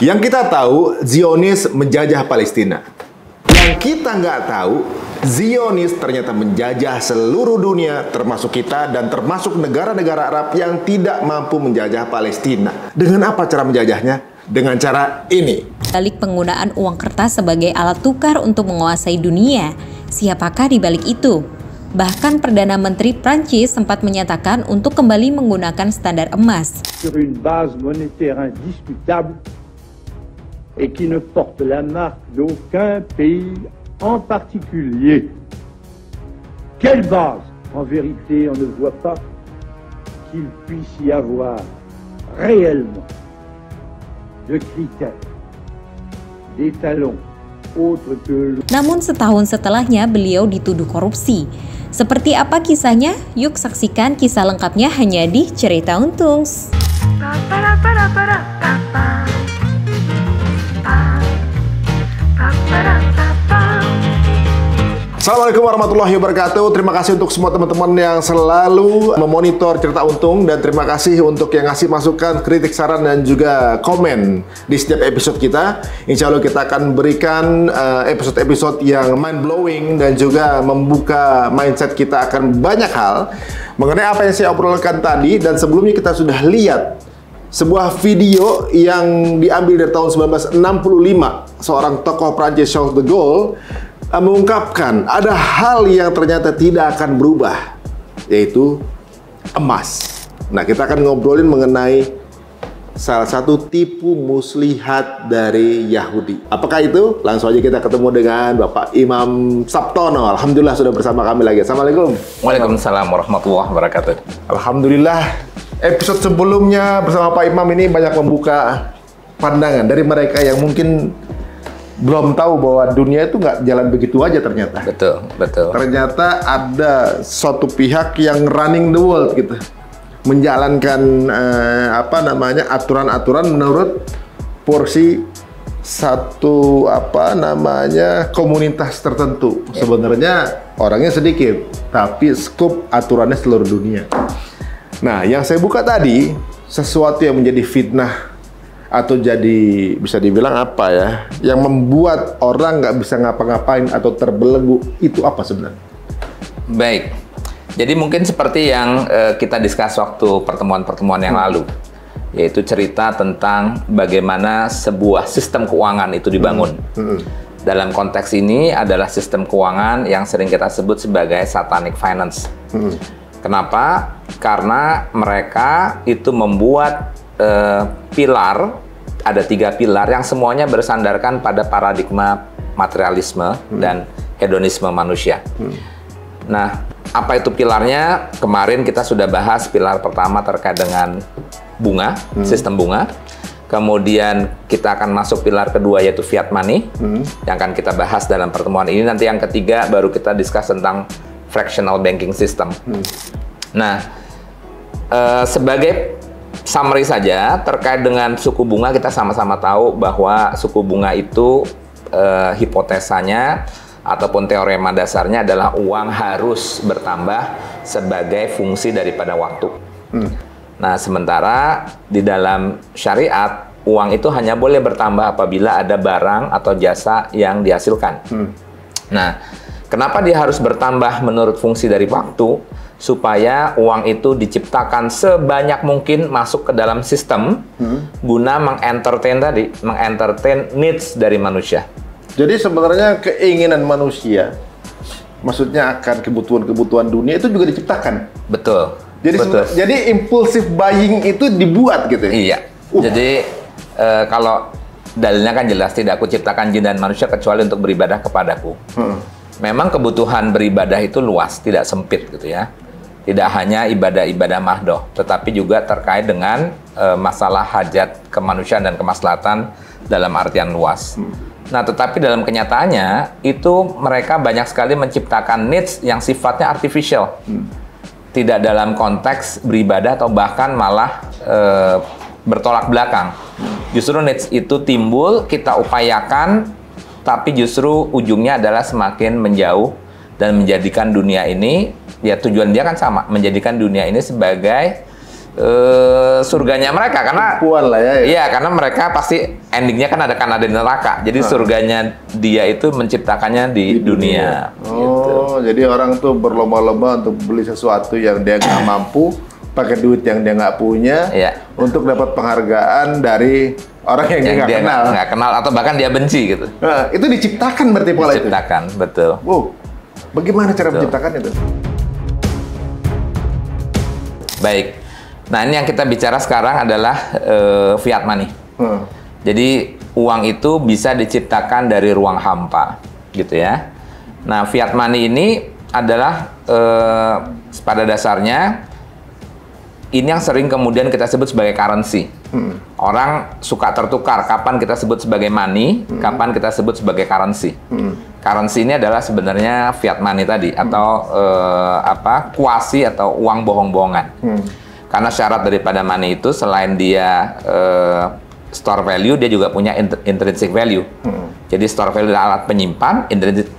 Yang kita tahu, Zionis menjajah Palestina. Yang kita nggak tahu, Zionis ternyata menjajah seluruh dunia, termasuk kita dan termasuk negara-negara Arab yang tidak mampu menjajah Palestina. Dengan apa cara menjajahnya? Dengan cara ini. Balik penggunaan uang kertas sebagai alat tukar untuk menguasai dunia, siapakah di balik itu? Bahkan Perdana Menteri Prancis sempat menyatakan untuk kembali menggunakan standar emas. Sur une base monétaire indiscutable et qui ne porte la marque d'aucun pays en particulier. Quelle base? En vérité, on ne voit pas qu'il puisse y avoir réellement de critères, d'étalons autres que... Namun setahun setelahnya beliau dituduh korupsi. Seperti apa kisahnya? Yuk saksikan kisah lengkapnya hanya di Cerita Untungs. Assalamualaikum warahmatullahi wabarakatuh. Terima kasih untuk semua teman-teman yang selalu memonitor Cerita Untung, dan terima kasih untuk yang ngasih masukan, kritik, saran, dan juga komen di setiap episode kita. Insya Allah kita akan berikan episode-episode yang mind-blowing dan juga membuka mindset kita akan banyak hal mengenai apa yang saya obrolkan tadi. Dan sebelumnya kita sudah lihat sebuah video yang diambil dari tahun 1965, seorang tokoh Prancis, Charles de Gaulle, mengungkapkan ada hal yang ternyata tidak akan berubah, yaitu emas. Nah, kita akan ngobrolin mengenai salah satu tipu muslihat dari Yahudi. Apakah itu? Langsung aja kita ketemu dengan Bapak Imam Sabtono. Alhamdulillah sudah bersama kami lagi. Assalamualaikum. Waalaikumsalam warahmatullahi wabarakatuh. Alhamdulillah, episode sebelumnya bersama Pak Imam ini banyak membuka pandangan dari mereka yang mungkin belum tahu bahwa dunia itu nggak jalan begitu aja ternyata. Betul, betul. Ternyata ada suatu pihak yang running the world gitu, menjalankan aturan-aturan menurut porsi satu komunitas tertentu. Yeah. Sebenarnya orangnya sedikit, tapi skup aturannya seluruh dunia. Nah, yang saya buka tadi sesuatu yang menjadi fitnah atau jadi bisa dibilang apa ya, yang membuat orang nggak bisa ngapa-ngapain atau terbelenggu, itu apa sebenarnya? Baik, jadi mungkin seperti yang kita discuss waktu pertemuan-pertemuan yang lalu, yaitu cerita tentang bagaimana sebuah sistem keuangan itu dibangun. Dalam konteks ini adalah sistem keuangan yang sering kita sebut sebagai satanic finance. Kenapa? Karena mereka itu membuat pilar, ada 3 pilar yang semuanya bersandarkan pada paradigma materialisme dan hedonisme manusia. Nah, apa itu pilarnya? Kemarin kita sudah bahas pilar pertama terkait dengan bunga, sistem bunga. Kemudian kita akan masuk pilar kedua yaitu fiat money, yang akan kita bahas dalam pertemuan ini. Nanti yang ketiga baru kita discuss tentang fractional banking system. Nah, sebagai summary saja terkait dengan suku bunga, kita sama-sama tahu bahwa suku bunga itu hipotesanya ataupun teorema dasarnya adalah uang harus bertambah sebagai fungsi daripada waktu. Nah, sementara di dalam syariat uang itu hanya boleh bertambah apabila ada barang atau jasa yang dihasilkan. Nah, kenapa dia harus bertambah menurut fungsi dari waktu? Supaya uang itu diciptakan sebanyak mungkin masuk ke dalam sistem guna mengentertain needs dari manusia. Jadi sebenarnya keinginan manusia, maksudnya akan kebutuhan-kebutuhan dunia itu juga diciptakan. Betul. Jadi jadi impulsive buying itu dibuat gitu. Iya. Jadi kalau dalilnya kan jelas, tidak aku ciptakan jin dan manusia kecuali untuk beribadah kepadaku. Memang kebutuhan beribadah itu luas, tidak sempit gitu ya. Tidak hanya ibadah-ibadah mahdoh, tetapi juga terkait dengan masalah hajat kemanusiaan dan kemaslahatan dalam artian luas. Nah, tetapi dalam kenyataannya, itu mereka banyak sekali menciptakan needs yang sifatnya artificial. Tidak dalam konteks beribadah atau bahkan malah bertolak belakang. Justru needs itu timbul, kita upayakan, tapi justru ujungnya adalah semakin menjauh dan menjadikan dunia ini, ya tujuan dia kan sama, menjadikan dunia ini sebagai surganya mereka karena Puan lah ya. iya karena mereka pasti endingnya kan ada di neraka. Jadi surganya dia itu menciptakannya di dunia. Oh, jadi orang tuh berlomba-lomba untuk beli sesuatu yang dia nggak mampu, pakai duit yang dia nggak punya, untuk dapat penghargaan dari orang yang dia nggak kenal atau bahkan dia benci gitu. Nah, itu diciptakan berarti pola itu. Diciptakan, betul. Wow, bagaimana cara menciptakan itu? Baik. Nah, ini yang kita bicara sekarang adalah fiat money. Jadi uang itu bisa diciptakan dari ruang hampa, gitu ya. Nah, fiat money ini adalah pada dasarnya ini yang sering kemudian kita sebut sebagai currency. Orang suka tertukar. Kapan kita sebut sebagai money, kapan kita sebut sebagai currency. Currency ini adalah sebenarnya fiat money tadi atau kuasi atau uang bohong-bohongan. Karena syarat daripada money itu selain dia store value, dia juga punya intrinsic value. Jadi store value adalah alat penyimpan,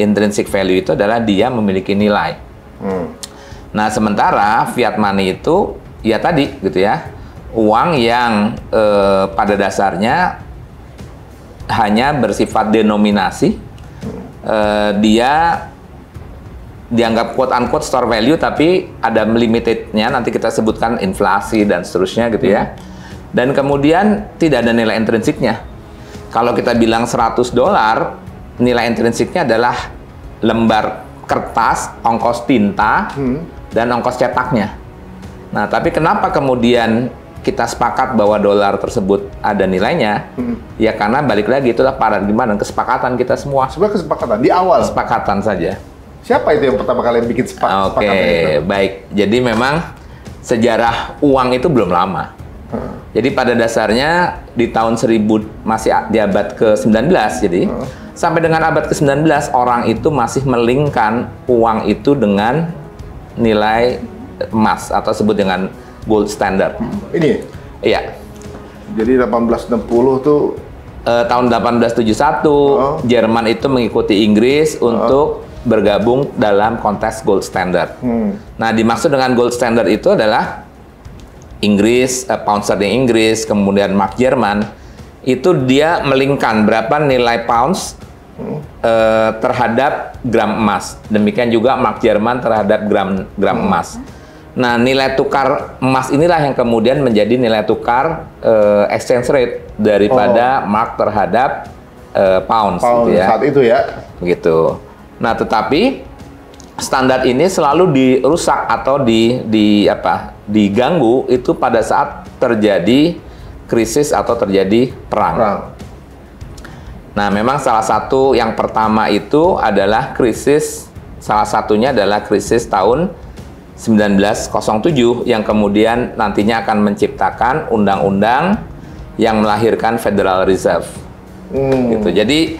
intrinsic value itu adalah dia memiliki nilai. Nah, sementara fiat money itu ya tadi gitu ya, uang yang pada dasarnya hanya bersifat denominasi, dia dianggap quote-unquote store value, tapi ada limitednya, nanti kita sebutkan inflasi dan seterusnya gitu ya. Dan kemudian tidak ada nilai intrinsiknya. Kalau kita bilang $100, nilai intrinsiknya adalah lembar kertas, ongkos tinta, dan ongkos cetaknya. Nah, tapi kenapa kemudian kita sepakat bahwa dolar tersebut ada nilainya? Ya karena balik lagi itulah paradigma dan kesepakatan kita semua. Sebenarnya kesepakatan di awal. Kesepakatan saja. Siapa itu yang pertama kali bikin sepakatan itu? Baik. Jadi memang sejarah uang itu belum lama. Jadi pada dasarnya di tahun 1000 masih di abad ke-19, jadi sampai dengan abad ke-19 orang itu masih melingkan uang itu dengan nilai emas atau sebut dengan gold standard. Ini? Iya. Jadi 1860 tuh tahun 1871 Jerman itu mengikuti Inggris untuk bergabung dalam kontes gold standard. Nah, dimaksud dengan gold standard itu adalah Inggris, pound sterling Inggris, kemudian mark Jerman, itu dia melingkan berapa nilai pounds terhadap gram emas. Demikian juga mark Jerman terhadap gram emas. Nah, nilai tukar emas inilah yang kemudian menjadi nilai tukar exchange rate daripada mark terhadap pounds gitu ya. Saat itu ya. Begitu. Nah, tetapi standar ini selalu dirusak atau diganggu itu pada saat terjadi krisis atau terjadi perang. Nah, memang salah satu yang pertama itu adalah krisis, salah satunya adalah krisis tahun 1907 yang kemudian nantinya akan menciptakan undang-undang yang melahirkan Federal Reserve. Gitu. Jadi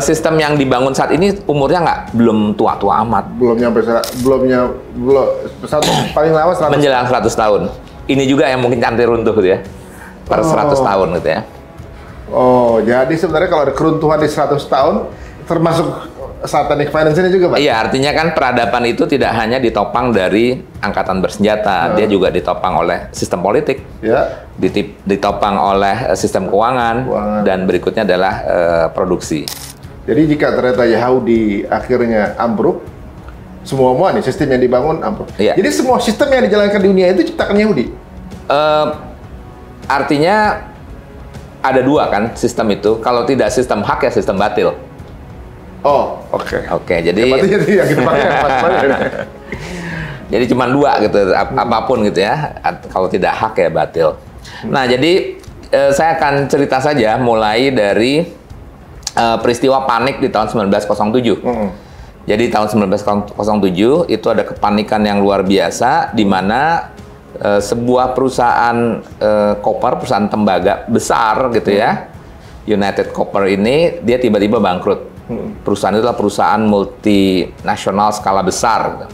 sistem yang dibangun saat ini umurnya belum tua-tua amat. Belum paling lama 100. Menjelang 100 tahun. Ini juga yang mungkin nanti runtuh gitu ya. Per 100 tahun gitu ya. Oh, jadi sebenarnya kalau ada keruntuhan di 100 tahun termasuk satanic finance ini juga, Pak? Iya, artinya kan peradaban itu tidak hanya ditopang dari angkatan bersenjata, dia juga ditopang oleh sistem politik, ditopang oleh sistem keuangan, dan berikutnya adalah produksi. Jadi jika ternyata Yahudi akhirnya ambruk, semua nih sistem yang dibangun ambruk. Jadi semua sistem yang dijalankan di dunia itu ciptakan Yahudi? Artinya ada dua kan sistem itu, kalau tidak sistem hak ya sistem batil. Oh, oke. Jadi yang kita pakai jadi cuma dua gitu, apapun gitu ya. Kalau tidak hak ya batil. Nah, jadi saya akan cerita saja mulai dari peristiwa panik di tahun 1907. Jadi tahun 1907 itu ada kepanikan yang luar biasa di mana sebuah perusahaan koper, perusahaan tembaga besar gitu ya, United Copper ini dia tiba-tiba bangkrut. Perusahaan itu adalah perusahaan multinasional skala besar.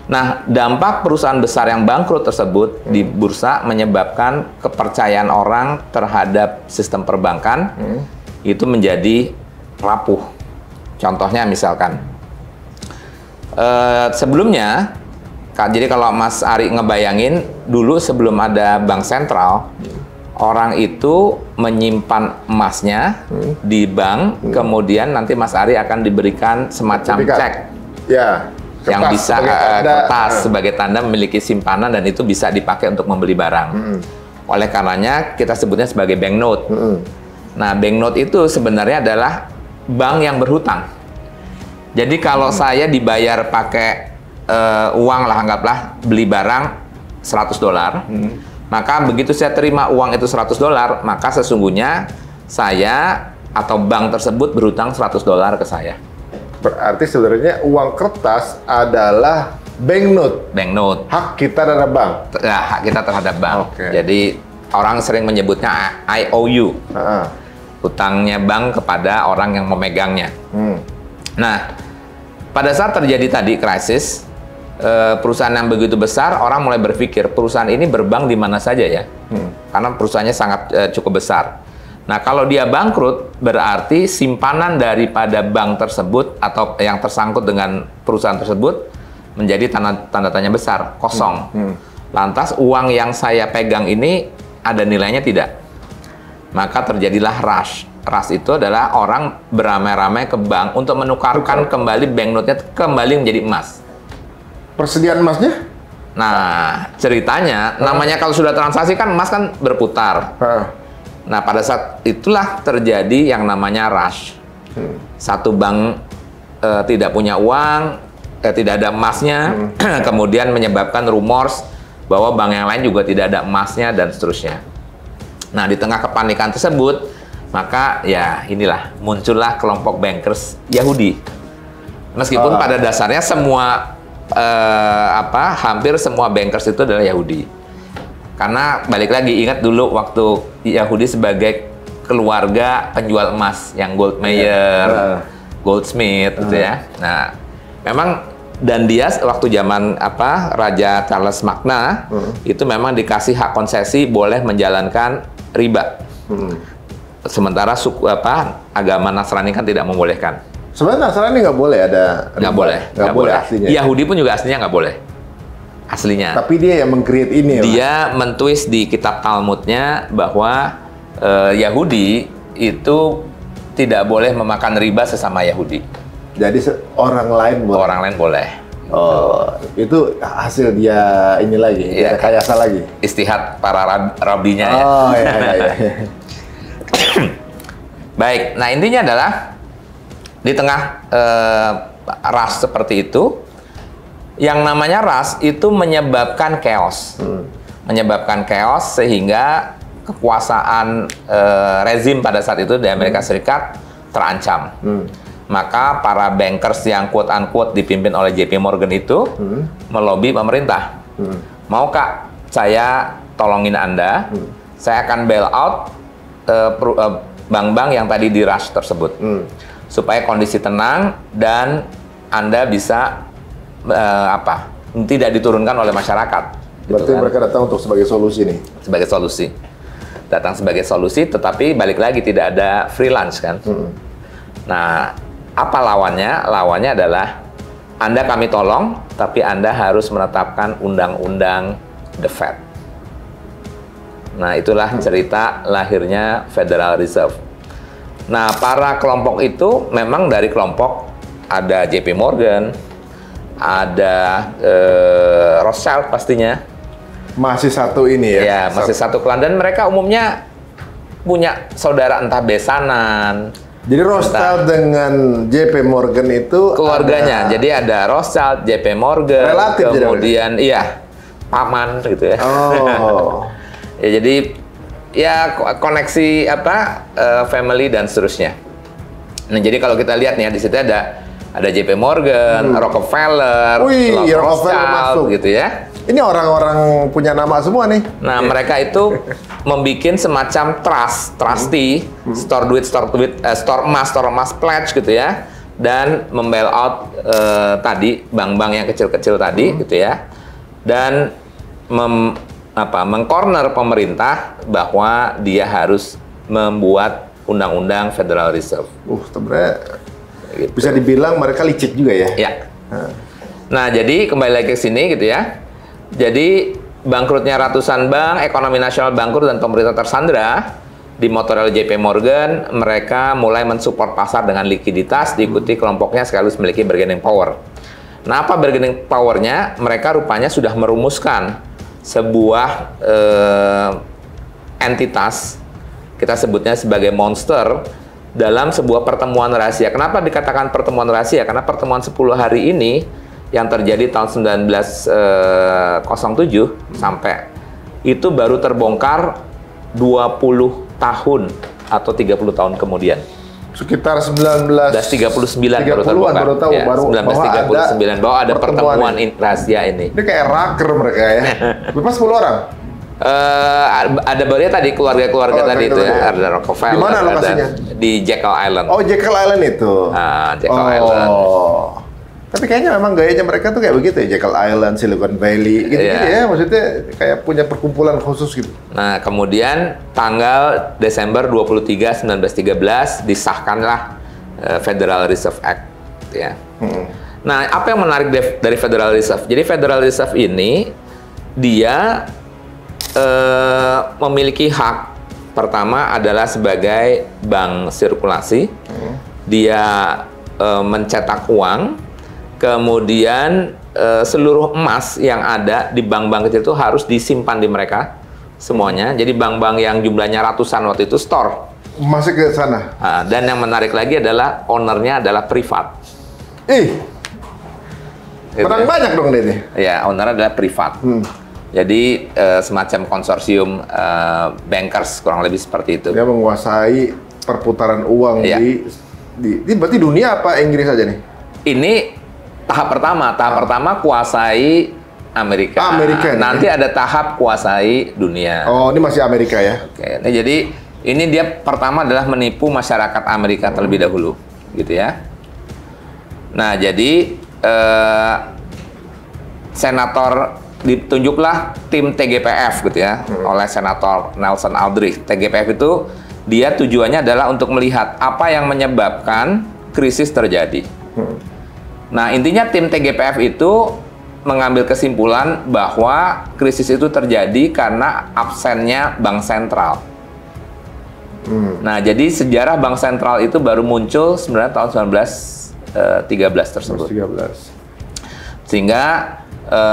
Nah, dampak perusahaan besar yang bangkrut tersebut di bursa menyebabkan kepercayaan orang terhadap sistem perbankan itu menjadi rapuh. Contohnya misalkan, sebelumnya Jadi kalau Mas Ari ngebayangin, dulu sebelum ada bank sentral, orang itu menyimpan emasnya di bank, kemudian nanti Mas Ari akan diberikan semacam cek. Ya. Yang bisa kertas sebagai tanda memiliki simpanan dan itu bisa dipakai untuk membeli barang. Oleh karenanya kita sebutnya sebagai banknote. Nah, banknote itu sebenarnya adalah bank yang berhutang. Jadi kalau saya dibayar pakai uang lah, anggaplah beli barang $100, maka begitu saya terima uang itu $100, maka sesungguhnya saya atau bank tersebut berhutang $100 ke saya. Berarti sebenarnya uang kertas adalah banknote. Banknote. Hak kita terhadap bank. Nah, hak kita terhadap bank. Jadi orang sering menyebutnya IOU. Hutangnya bank kepada orang yang memegangnya. Nah, pada saat terjadi tadi krisis, perusahaan yang begitu besar, orang mulai berpikir perusahaan ini berbank di mana saja ya, karena perusahaannya sangat cukup besar. Nah, kalau dia bangkrut, berarti simpanan daripada bank tersebut atau yang tersangkut dengan perusahaan tersebut menjadi tanda tanya besar, kosong. Lantas uang yang saya pegang ini ada nilainya tidak? Maka terjadilah rush. Rush itu adalah orang beramai-ramai ke bank untuk menukarkan kembali banknote-nya kembali menjadi emas. Persediaan emasnya? Nah, ceritanya, namanya kalau sudah transaksi kan emas kan berputar. Nah, pada saat itulah terjadi yang namanya rush. Satu bank tidak punya uang, tidak ada emasnya, kemudian menyebabkan rumors bahwa bank yang lain juga tidak ada emasnya, dan seterusnya. Nah, di tengah kepanikan tersebut, maka ya inilah, muncullah kelompok bankers Yahudi. Meskipun pada dasarnya semua, hampir semua bankers itu adalah Yahudi. Karena balik lagi, ingat dulu waktu Yahudi sebagai keluarga penjual emas yang Goldmayer, Goldsmith gitu ya. Nah, memang dan dia waktu zaman Raja Charles Magna itu memang dikasih hak konsesi boleh menjalankan riba. Sementara agama Nasrani kan tidak membolehkan. Sebenarnya Nasrani nggak boleh ada riba. Nggak boleh aslinya. Yahudi pun juga aslinya nggak boleh. Aslinya. Tapi dia yang meng-create ini. Dia mentwist di kitab Talmudnya bahwa Yahudi itu tidak boleh memakan riba sesama Yahudi. Jadi orang lain boleh. Orang lain boleh. Oh, itu hasil dia ini lagi, dia rekayasa lagi. Istihad para rabinya ya. Oh iya. Baik, nah intinya adalah di tengah ras seperti itu, yang namanya ras itu menyebabkan chaos. Menyebabkan chaos sehingga kekuasaan rezim pada saat itu di Amerika Serikat terancam. Maka para bankers yang quote-unquote dipimpin oleh JP Morgan itu melobi pemerintah. Mau Kak, saya tolongin Anda, saya akan bail out bank-bank yang tadi di rush tersebut. Supaya kondisi tenang dan Anda bisa tidak diturunkan oleh masyarakat. Berarti mereka datang untuk sebagai solusi nih? Sebagai solusi. Datang sebagai solusi, tetapi balik lagi tidak ada free lunch kan. Nah, apa lawannya? Lawannya adalah Anda kami tolong, tapi Anda harus menetapkan undang-undang The Fed. Nah, itulah cerita lahirnya Federal Reserve. Nah, para kelompok itu memang dari kelompok ada JP Morgan, ada Rothschild pastinya. Masih satu ini ya? Ya, masih satu klan. Dan mereka umumnya punya saudara entah besanan. Jadi Rothschild dengan JP Morgan itu keluarganya. Jadi ada Rothschild, JP Morgan, relatif kemudian paman gitu ya. Oh. Ya, jadi ya koneksi family dan seterusnya. Nah, jadi kalau kita lihat nih di situ ada JP Morgan, Rockefeller, Rothschild gitu ya. Ini orang-orang punya nama semua nih. Nah, mereka itu membuat semacam trustee, store emas pledge gitu ya, dan membail out tadi bank-bank yang kecil-kecil tadi gitu ya, dan mengcorner pemerintah bahwa dia harus membuat undang-undang Federal Reserve. Sebenarnya gitu. Bisa dibilang mereka licik juga ya. Ya. Nah, jadi kembali lagi ke sini gitu ya. Jadi bangkrutnya ratusan bank, ekonomi nasional bangkrut dan pemerintah tersandra, dimotori oleh JP Morgan, mereka mulai mensupport pasar dengan likuiditas, diikuti kelompoknya sekaligus memiliki bargaining power. Nah, apa bargaining power-nya? Mereka rupanya sudah merumuskan sebuah entitas, kita sebutnya sebagai monster, dalam sebuah pertemuan rahasia. Kenapa dikatakan pertemuan rahasia? Karena pertemuan 10 hari ini yang terjadi tahun 1907 sampai itu baru terbongkar 20 tahun atau 30 tahun kemudian. Sekitar 1939 baru terbongkar. Baru tahu, ya, baru 1939 bahwa ada pertemuan rahasia ini. Ini kayak raker mereka ya. Berapa 10 orang? Ada barunya tadi keluarga-keluarga tadi itu ya, ada Rockefeller. Di mana lokasinya? Di Jekyll Island. Oh, Jekyll Island itu. Jekyll Island. Tapi kayaknya memang gayanya mereka tuh kayak begitu ya, Jekyll Island, Silicon Valley, gitu-gitu ya. Maksudnya kayak punya perkumpulan khusus gitu. Nah, kemudian tanggal Desember 23, 1913 disahkanlah Federal Reserve Act ya. Nah, apa yang menarik dari Federal Reserve? Jadi Federal Reserve ini dia memiliki hak. Pertama adalah sebagai bank sirkulasi. Dia mencetak uang. Kemudian seluruh emas yang ada di bank-bank kecil itu harus disimpan di mereka semuanya. Jadi bank-bank yang jumlahnya ratusan waktu itu store. Masuk ke sana. Dan yang menarik lagi adalah ownernya adalah privat. Gitu menang ya. Banyak dong ini. Ya, ownernya adalah privat. Jadi semacam konsorsium bankers kurang lebih seperti itu. Dia menguasai perputaran uang di berarti dunia apa Inggris aja nih? Ini tahap pertama kuasai Amerika. Nanti ada tahap kuasai dunia. Oh, ini masih Amerika ya? Oke. Nah, jadi ini dia pertama adalah menipu masyarakat Amerika terlebih dahulu, gitu ya. Nah, jadi senator ditunjuklah tim TGPF gitu ya oleh Senator Nelson Aldrich. TGPF itu dia tujuannya adalah untuk melihat apa yang menyebabkan krisis terjadi. Nah, intinya tim TGPF itu mengambil kesimpulan bahwa krisis itu terjadi karena absennya bank sentral. Nah, jadi sejarah bank sentral itu baru muncul sebenarnya tahun 1913 tersebut. 1913. Sehingga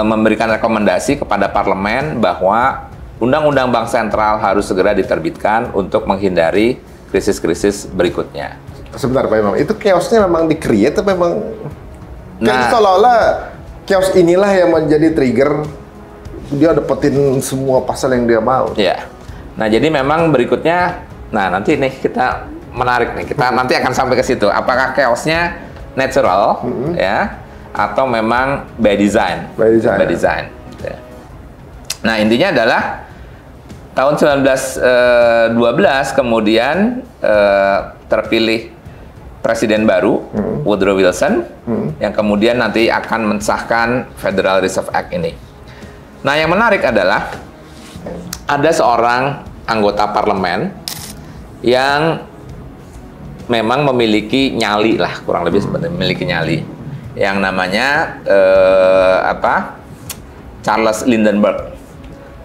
memberikan rekomendasi kepada parlemen bahwa undang-undang bank sentral harus segera diterbitkan untuk menghindari krisis-krisis berikutnya. Sebentar Pak Imam, itu chaosnya memang di-create atau memang kan seolah-olah chaos inilah yang menjadi trigger dia dapetin semua pasal yang dia mau. Ya. Nah, jadi memang berikutnya, nah nanti nih kita menarik nih, kita nanti akan sampai ke situ. Apakah chaosnya natural ya atau memang by design? By design. Ya. Nah, intinya adalah tahun 1912 kemudian terpilih presiden baru, Woodrow Wilson, yang kemudian nanti akan mensahkan Federal Reserve Act ini. Nah, yang menarik adalah ada seorang anggota parlemen yang memang memiliki nyali lah, kurang lebih seperti memiliki nyali, yang namanya Charles Lindbergh.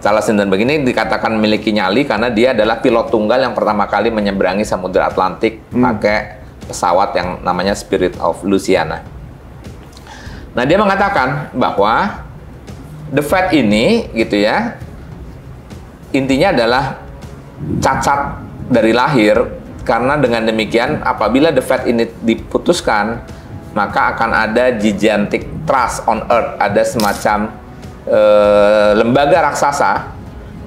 Charles Lindbergh ini dikatakan memiliki nyali karena dia adalah pilot tunggal yang pertama kali menyeberangi Samudra Atlantik pakai pesawat yang namanya Spirit of Louisiana. Nah, dia mengatakan bahwa the Fed ini gitu ya, intinya adalah cacat dari lahir, karena dengan demikian apabila the Fed ini diputuskan, maka akan ada gigantic trust on earth, ada semacam lembaga raksasa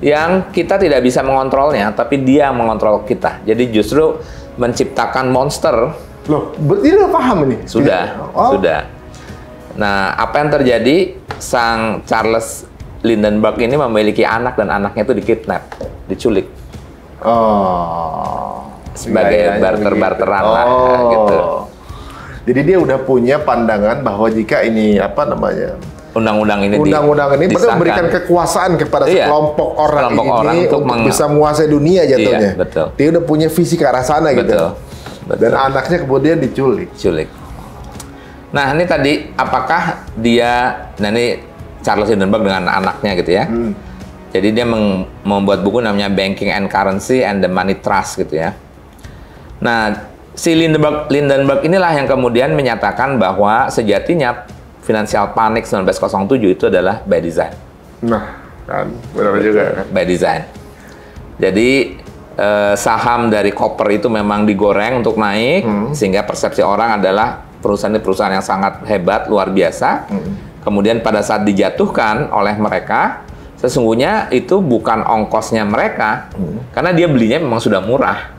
yang kita tidak bisa mengontrolnya, tapi dia mengontrol kita. Jadi justru menciptakan monster. Loh, berarti udah paham ini? Sudah, sudah. Nah, apa yang terjadi? Sang Charles Lindbergh ini memiliki anak dan anaknya itu dikidnap, diculik. Sebagai barter-barteran lah, gitu. Jadi dia udah punya pandangan bahwa jika ini undang-undang ini betul memberikan kekuasaan kepada sekelompok orang untuk bisa menguasai dunia jatuhnya. Iya, betul. Dia udah punya visi ke arah sana gitu. Dan anaknya kemudian diculik. Nah, ini tadi apakah dia, nah ini Charles Lindbergh dengan anaknya gitu ya. Jadi dia membuat buku namanya Banking and Currency and the Money Trust gitu ya. Nah, si Lindbergh inilah yang kemudian menyatakan bahwa sejatinya financial panic 1907 itu adalah by design. Nah, kan benar juga kan. By design. Jadi saham dari Copper itu memang digoreng untuk naik, sehingga persepsi orang adalah perusahaan ini perusahaan yang sangat hebat, luar biasa. Kemudian pada saat dijatuhkan oleh mereka, sesungguhnya itu bukan ongkosnya mereka, karena dia belinya memang sudah murah.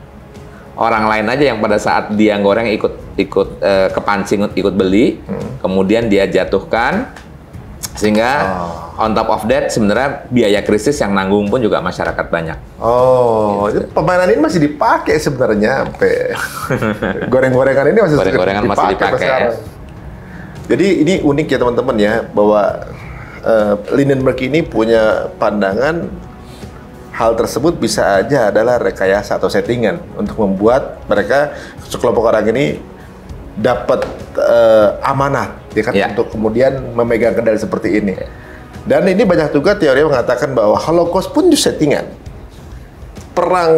Orang lain aja yang pada saat dia goreng ikut kepancing ikut beli, kemudian dia jatuhkan, sehingga on top of that sebenarnya biaya krisis yang nanggung pun juga masyarakat banyak. Gitu. Permainan ini masih dipakai sebenarnya, sampai goreng-gorengan ini masih dipakai ya. Jadi ini unik ya teman-teman ya, bahwa Lindbergh ini punya pandangan hal tersebut bisa aja adalah rekayasa atau settingan untuk membuat mereka, sekelompok orang ini dapat amanat ya kan, untuk kemudian memegang kendali seperti ini. Dan ini banyak juga teori yang mengatakan bahwa Holocaust pun juga settingan. Perang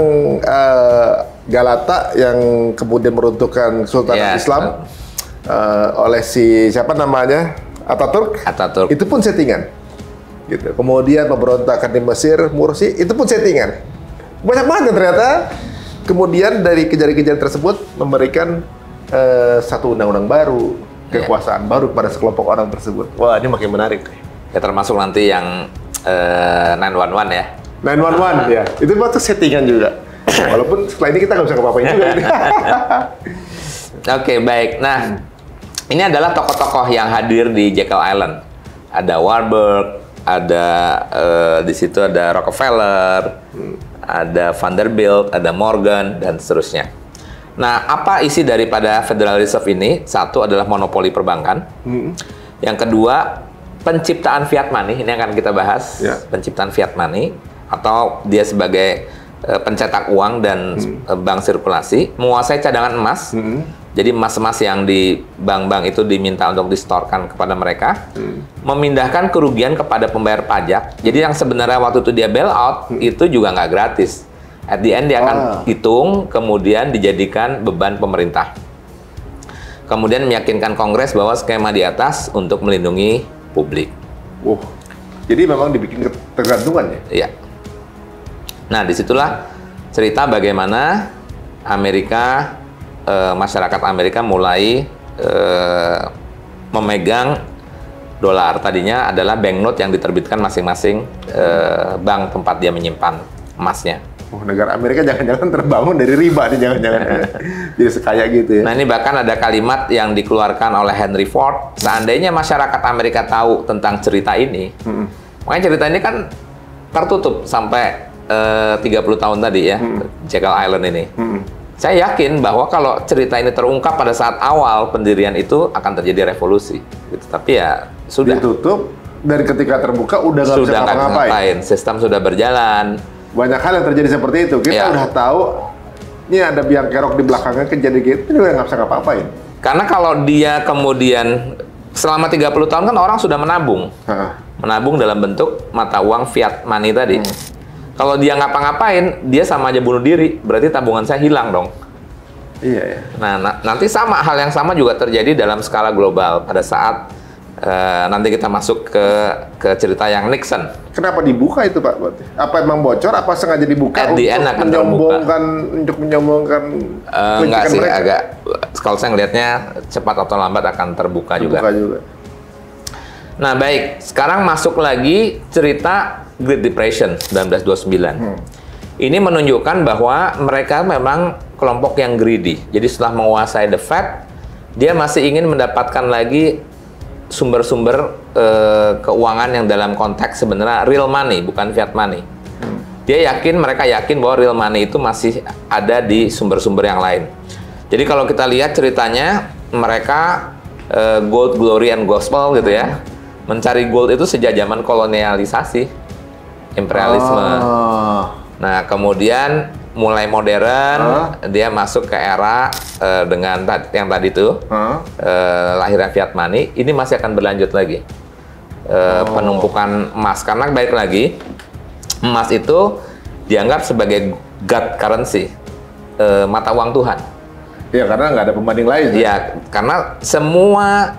Galata yang kemudian meruntuhkan Sultanat Islam oleh si siapa namanya, Ataturk, itu pun settingan. Gitu. Kemudian pemberontakan di Mesir, Mursi, itu pun settingan. Banyak banget ternyata. Kemudian dari kejadian-kejadian tersebut memberikan satu undang-undang baru, kekuasaan baru kepada sekelompok orang tersebut. Wah, ini makin menarik. Ya, termasuk nanti yang 911 ya. 911 ya, itu waktu settingan juga. Walaupun setelah ini kita nggak bisa ngapa-ngapain juga. Oke, baik. Nah, ini adalah tokoh-tokoh yang hadir di Jekyll Island. Ada Warburg, ada di situ ada Rockefeller, ada Vanderbilt, ada Morgan, dan seterusnya. Nah, apa isi daripada Federal Reserve ini? Satu adalah monopoli perbankan. Yang kedua, penciptaan fiat money. Ini akan kita bahas. Penciptaan fiat money, atau dia sebagai pencetak uang dan bank sirkulasi, menguasai cadangan emas. Jadi emas-emas yang di bank-bank itu diminta untuk distorkan kepada mereka, memindahkan kerugian kepada pembayar pajak. Jadi yang sebenarnya waktu itu dia bail out, itu juga nggak gratis. At the end dia akan hitung, kemudian dijadikan beban pemerintah. Kemudian meyakinkan Kongres bahwa skema di atas untuk melindungi publik. Jadi memang dibikin ketergantungan ya? Iya. Nah, disitulah cerita bagaimana Amerika, masyarakat Amerika mulai memegang dolar. Tadinya adalah banknote yang diterbitkan masing-masing bank tempat dia menyimpan emasnya. Negara Amerika jangan-jangan terbangun dari riba nih, jangan-jangan. Jadi sekaya gitu ya. Nah, ini bahkan ada kalimat yang dikeluarkan oleh Henry Ford. Seandainya masyarakat Amerika tahu tentang cerita ini, makanya cerita ini kan tertutup sampai 30 tahun tadi ya, Jekyll Island ini. Saya yakin bahwa kalau cerita ini terungkap pada saat awal pendirian itu akan terjadi revolusi. Gitu. Tapi ya sudah. Ditutup, dan ketika terbuka udah nggak bisa ngapa-ngapain. Sistem sudah berjalan. Banyak hal yang terjadi seperti itu. Kita udah tahu, ini ada biang kerok di belakangnya kejadian gitu, juga nggak bisa ngapa-ngapain. Karena kalau dia kemudian selama 30 tahun kan orang sudah menabung. Menabung dalam bentuk mata uang fiat money tadi. Kalau dia ngapa-ngapain, dia sama aja bunuh diri. Berarti tabungan saya hilang dong. Iya. Nah, nanti hal yang sama juga terjadi dalam skala global pada saat nanti kita masuk ke cerita yang Nixon. Kenapa dibuka itu, Pak? Apa emang bocor? Apa sengaja dibuka untuk menyombongkan enggak sih, agak. Kalau saya ngelihatnya cepat atau lambat akan terbuka juga. Nah, baik. Sekarang masuk lagi cerita Great Depression 1929. Ini menunjukkan bahwa mereka memang kelompok yang greedy. Jadi setelah menguasai the Fed, dia masih ingin mendapatkan lagi sumber-sumber keuangan yang dalam konteks sebenarnya real money, bukan fiat money. Mereka yakin bahwa real money itu masih ada di sumber-sumber yang lain. Jadi kalau kita lihat ceritanya, mereka gold, glory, and gospel gitu ya. Mencari gold itu sejak zaman kolonialisasi, imperialisme. Nah, kemudian mulai modern, dia masuk ke era dengan yang tadi itu lahirnya fiat money. Ini masih akan berlanjut lagi penumpukan emas, karena balik lagi emas itu dianggap sebagai God currency, mata uang Tuhan. Ya, karena nggak ada pembanding lain. Ya, karena semua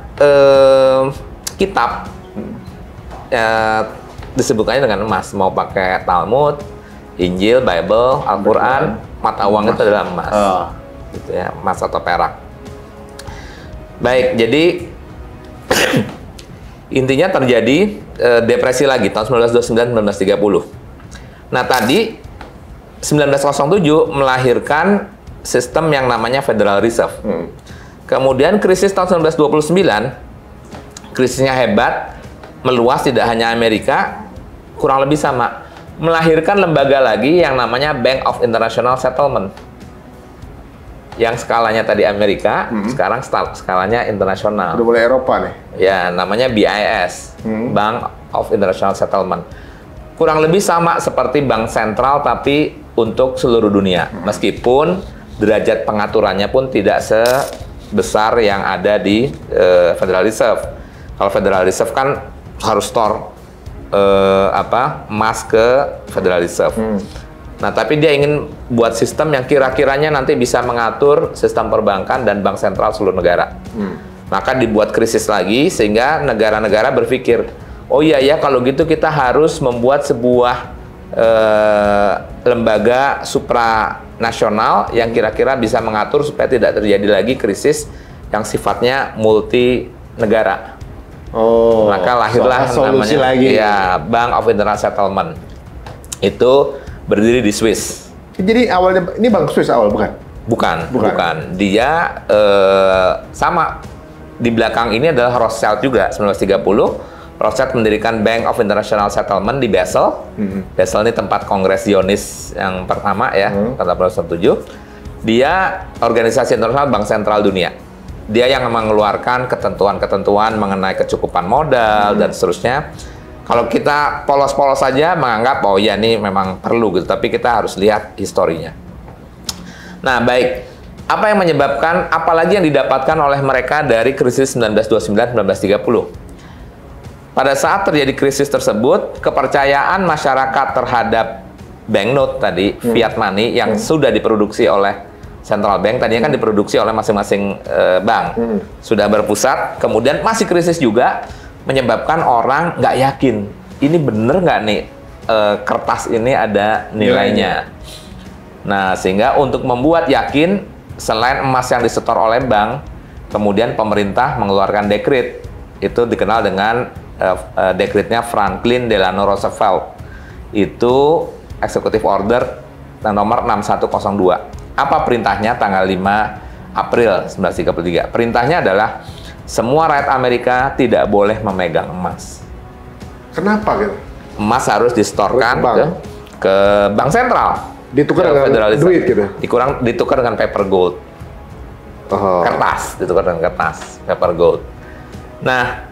kitab disebutkannya dengan emas, mau pakai Talmud, Injil, Bible, Al-Quran, mata uang itu adalah emas, gitu ya, emas atau perak. Baik, jadi intinya terjadi depresi lagi tahun 1929-1930. Nah, tadi 1907 melahirkan sistem yang namanya Federal Reserve. Kemudian krisis tahun 1929, krisisnya hebat, meluas, tidak hanya Amerika, kurang lebih sama, melahirkan lembaga lagi yang namanya Bank of International Settlement. Yang skalanya tadi Amerika, sekarang skalanya internasional. Udah mulai Eropa nih. Ya, namanya BIS, Bank of International Settlement. Kurang lebih sama seperti bank sentral, tapi untuk seluruh dunia. Meskipun derajat pengaturannya pun tidak sebesar yang ada di Federal Reserve. Kalau Federal Reserve kan harus store emas ke Federal Reserve. Nah, tapi dia ingin buat sistem yang kira-kiranya nanti bisa mengatur sistem perbankan dan bank sentral seluruh negara. Maka dibuat krisis lagi sehingga negara-negara berpikir, oh iya ya, kalau gitu kita harus membuat sebuah lembaga supranasional yang kira-kira bisa mengatur supaya tidak terjadi lagi krisis yang sifatnya multi negara. Maka lahirlah namanya lagi. Ya, Bank of International Settlement. Itu berdiri di Swiss. Jadi awalnya ini Bank Swiss awal, bukan? Bukan. Dia sama, di belakang ini adalah Rothschild juga. 1930 Rothschild mendirikan Bank of International Settlement di Basel. Basel ini tempat Kongres Zionis yang pertama ya, pada tahun 1907. Dia organisasi internasional bank sentral dunia. Dia yang mengeluarkan ketentuan-ketentuan mengenai kecukupan modal dan seterusnya. Kalau kita polos-polos saja menganggap, oh ya ini memang perlu gitu, tapi kita harus lihat historinya. Nah, baik. Apa yang menyebabkan, apalagi yang didapatkan oleh mereka dari krisis 1929-1930? Pada saat terjadi krisis tersebut, kepercayaan masyarakat terhadap banknote tadi, fiat money yang sudah diproduksi oleh central bank, tadinya kan diproduksi oleh masing-masing bank, sudah berpusat, kemudian masih krisis juga, menyebabkan orang nggak yakin, ini bener nggak nih kertas ini ada nilainya. Nah, sehingga untuk membuat yakin, selain emas yang disetor oleh bank, kemudian pemerintah mengeluarkan dekret, itu dikenal dengan dekretnya Franklin Delano Roosevelt. Itu Executive Order nomor 6102. Apa perintahnya tanggal 5 April 1933? Perintahnya adalah semua rakyat Amerika tidak boleh memegang emas. Kenapa gitu? Emas harus distorkan ke bank sentral. Ditukar dengan duit gitu? Ditukar dengan paper gold. Kertas, ditukar dengan kertas, paper gold. Nah,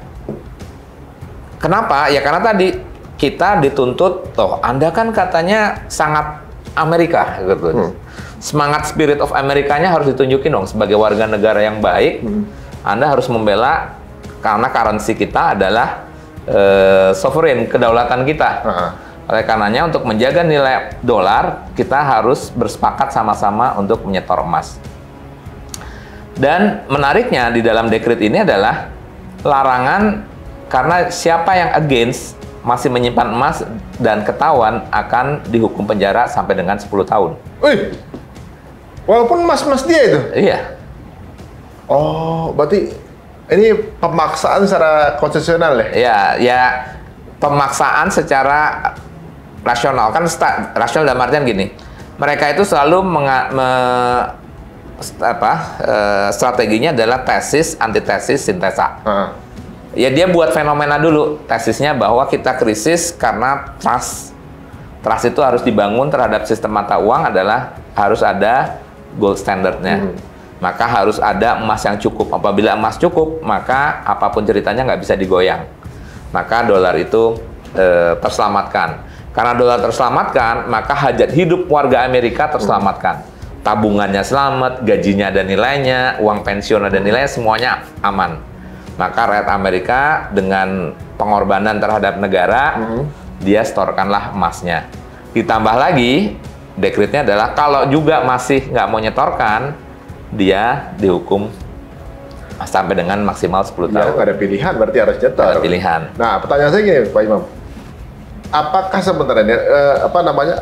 kenapa? Ya karena tadi kita dituntut, toh Anda kan katanya sangat Amerika gitu. Semangat spirit of Amerikanya harus ditunjukin dong sebagai warga negara yang baik. Anda harus membela karena currency kita adalah sovereign, kedaulatan kita. Oleh karenanya untuk menjaga nilai dolar, kita harus bersepakat sama-sama untuk menyetor emas. Dan menariknya di dalam dekret ini adalah larangan, karena siapa yang against masih menyimpan emas dan ketahuan akan dihukum penjara sampai dengan 10 tahun. Wih, walaupun emas-emas dia itu? Iya. Oh, berarti ini pemaksaan secara konsesional ya? Iya, ya pemaksaan secara rasional. Kan rasional dalam artian gini, mereka itu selalu strateginya adalah tesis, antitesis, sintesa. Ya dia buat fenomena dulu, tesisnya bahwa kita krisis karena trust. Trust itu harus dibangun terhadap sistem mata uang adalah harus ada gold standardnya. Maka harus ada emas yang cukup. Apabila emas cukup, maka apapun ceritanya nggak bisa digoyang. Maka dolar itu terselamatkan. Karena dolar terselamatkan, maka hajat hidup warga Amerika terselamatkan. Tabungannya selamat, gajinya ada nilainya, uang pensiun ada nilainya, semuanya aman. Maka rakyat Amerika dengan pengorbanan terhadap negara, dia setorkanlah emasnya. Ditambah lagi, dekretnya adalah kalau juga masih nggak mau nyetorkan, dia dihukum sampai dengan maksimal 10 Ya, tahun. nggak ada pilihan, berarti harus nyetor. Nggak ada pilihan. Nah, pertanyaan saya gini, Pak Imam. Apakah sebenarnya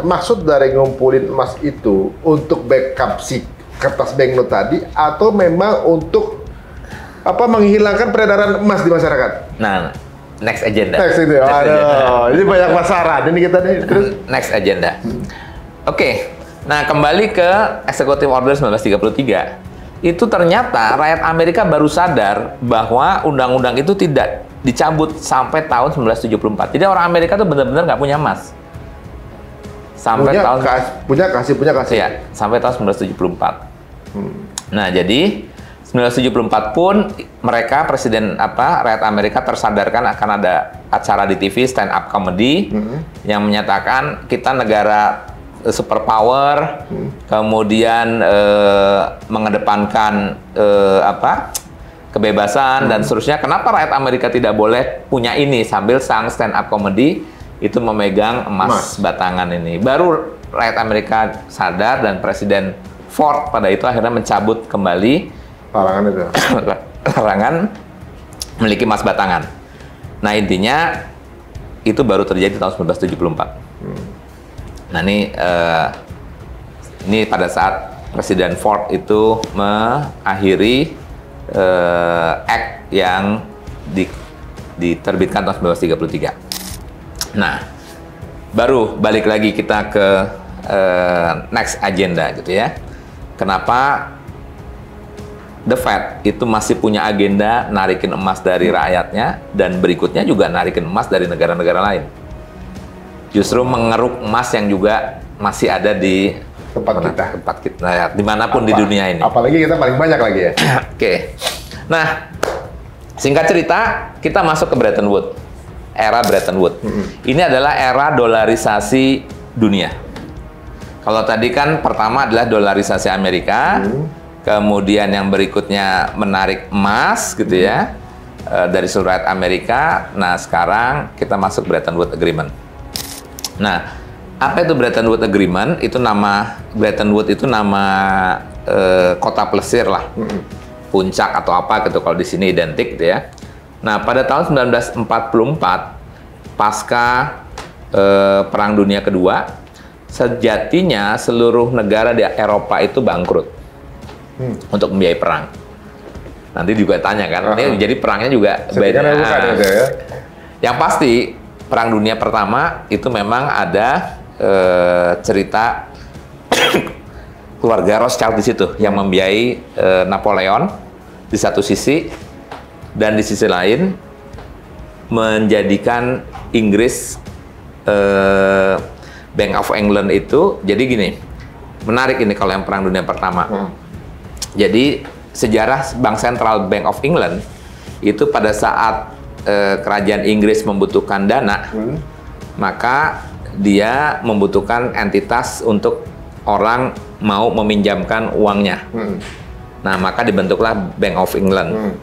maksud dari ngumpulin emas itu untuk backup si kertas banknote tadi, atau memang untuk menghilangkan peredaran emas di masyarakat? Nah, next agenda. Next itu, aduh, ini banyak masalah. Ini kita nih terus. Next agenda. Oke, nah kembali ke Executive Order 1933. Itu ternyata rakyat Amerika baru sadar bahwa undang-undang itu tidak dicabut sampai tahun 1974. Jadi orang Amerika tuh benar-benar nggak punya emas. Sampai punya kasih. Ya, sampai tahun 1974. Nah, jadi 1974 pun mereka rakyat Amerika tersadarkan akan ada acara di TV stand up comedy yang menyatakan kita negara superpower, kemudian mengedepankan kebebasan dan seterusnya. Kenapa rakyat Amerika tidak boleh punya ini sambil sang stand up comedy itu memegang emas batangan ini? Baru rakyat Amerika sadar dan Presiden Ford pada itu akhirnya mencabut kembali larangan itu. larangan memiliki emas batangan. Nah, intinya itu baru terjadi tahun 1974. Nah, ini pada saat Presiden Ford itu mengakhiri Act yang diterbitkan tahun 1933. Nah, baru balik lagi kita ke next agenda gitu ya. Kenapa The Fed itu masih punya agenda narikin emas dari rakyatnya dan berikutnya juga narikin emas dari negara-negara lain. Justru mengeruk emas yang juga masih ada di tempat kita ya, dimanapun di dunia ini. Apalagi kita paling banyak lagi ya. Oke. Nah, singkat cerita, kita masuk ke Bretton Woods. Era Bretton Woods. Ini adalah era dolarisasi dunia. Kalau tadi kan pertama adalah dolarisasi Amerika, kemudian yang berikutnya menarik emas gitu ya dari seluruh rakyat Amerika. Nah, sekarang kita masuk Bretton Woods Agreement. Nah, apa itu Bretton Woods Agreement? Bretton Woods itu nama kota plesir lah, puncak atau apa gitu kalau di sini identik gitu ya. Nah, pada tahun 1944 pasca Perang Dunia Kedua, sejatinya seluruh negara di Eropa itu bangkrut untuk membiayai perang. Nanti juga tanya kan, ini jadi perangnya juga beda. Ya. Yang pasti Perang Dunia Pertama itu memang ada cerita keluarga Rothschild di situ yang membiayai Napoleon di satu sisi, dan di sisi lain menjadikan Inggris Bank of England itu. Jadi gini, menarik ini kalau yang Perang Dunia Pertama. Jadi sejarah Bank Sentral Bank of England itu pada saat kerajaan Inggris membutuhkan dana, maka dia membutuhkan entitas untuk orang mau meminjamkan uangnya. Nah, maka dibentuklah Bank of England.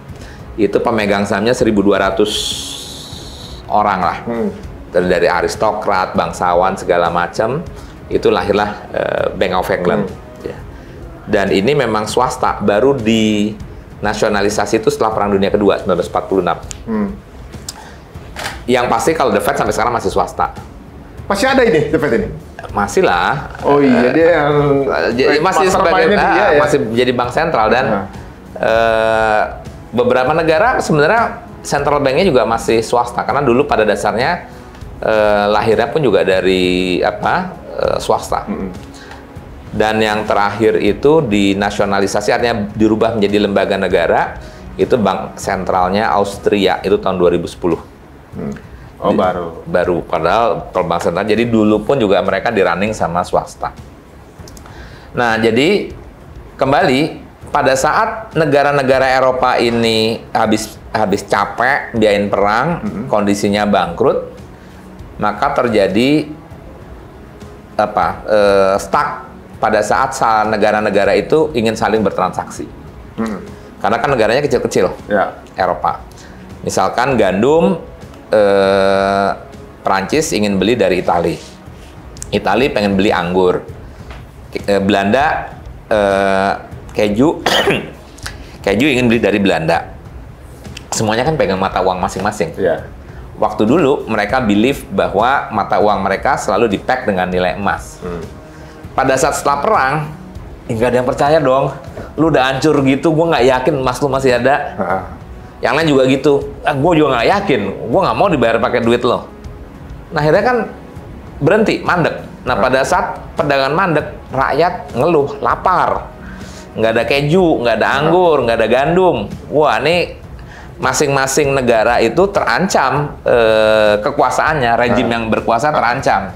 Itu pemegang sahamnya 1.200 orang lah. Dari aristokrat, bangsawan, segala macam. Itu lahirlah Bank of England. Ya. Dan ini memang swasta, baru dinasionalisasi itu setelah Perang Dunia Kedua, 1946. Yang pasti kalau The Fed sampai sekarang masih swasta. Masih ada ini The Fed ini? Masih lah. Oh iya, dia yang masih sebagai masih jadi bank sentral dan beberapa negara sebenarnya central banknya juga masih swasta karena dulu pada dasarnya lahirnya pun juga dari swasta. Dan yang terakhir itu dinasionalisasi, artinya dirubah menjadi lembaga negara, itu bank sentralnya Austria, itu tahun 2010. Oh, baru. Padahal kalau bank sentral, jadi dulu pun juga mereka di-running sama swasta. Nah, jadi kembali pada saat negara-negara Eropa ini habis capek biayain perang, kondisinya bangkrut, maka terjadi stuck pada saat negara-negara itu ingin saling bertransaksi. Karena kan negaranya kecil-kecil, Eropa. Misalkan gandum, Prancis ingin beli dari Itali. Itali pengen beli anggur. Belanda keju, keju ingin beli dari Belanda. Semuanya kan pegang mata uang masing-masing. Waktu dulu mereka believe bahwa mata uang mereka selalu di-peg dengan nilai emas. Pada saat setelah perang, nggak ada yang percaya dong. Lu udah hancur gitu, gue nggak yakin emas lu masih ada. Yang lain juga gitu. Gue juga nggak yakin, gue nggak mau dibayar pakai duit lo. Nah akhirnya kan berhenti, mandek. Nah pada saat perdagangan mandek, rakyat ngeluh, lapar. Nggak ada keju, nggak ada anggur, nggak ada gandum. Wah ini masing-masing negara itu terancam kekuasaannya, rejim yang berkuasa terancam.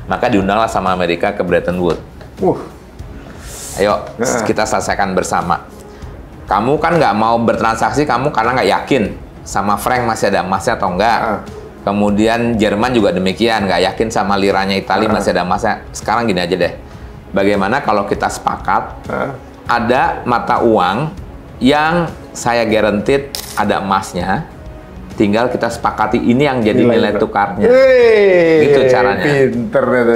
Maka diundanglah sama Amerika ke Bretton Woods. Ayo kita selesaikan bersama. Kamu kan nggak mau bertransaksi, kamu karena nggak yakin sama franc masih ada emasnya atau enggak. Kemudian Jerman juga demikian, nggak yakin sama liranya Italia masih ada emasnya. Sekarang gini aja deh, bagaimana kalau kita sepakat ada mata uang yang saya guaranteed ada emasnya, tinggal kita sepakati ini yang jadi nilai tukarnya. Gitu caranya. Pinter itu.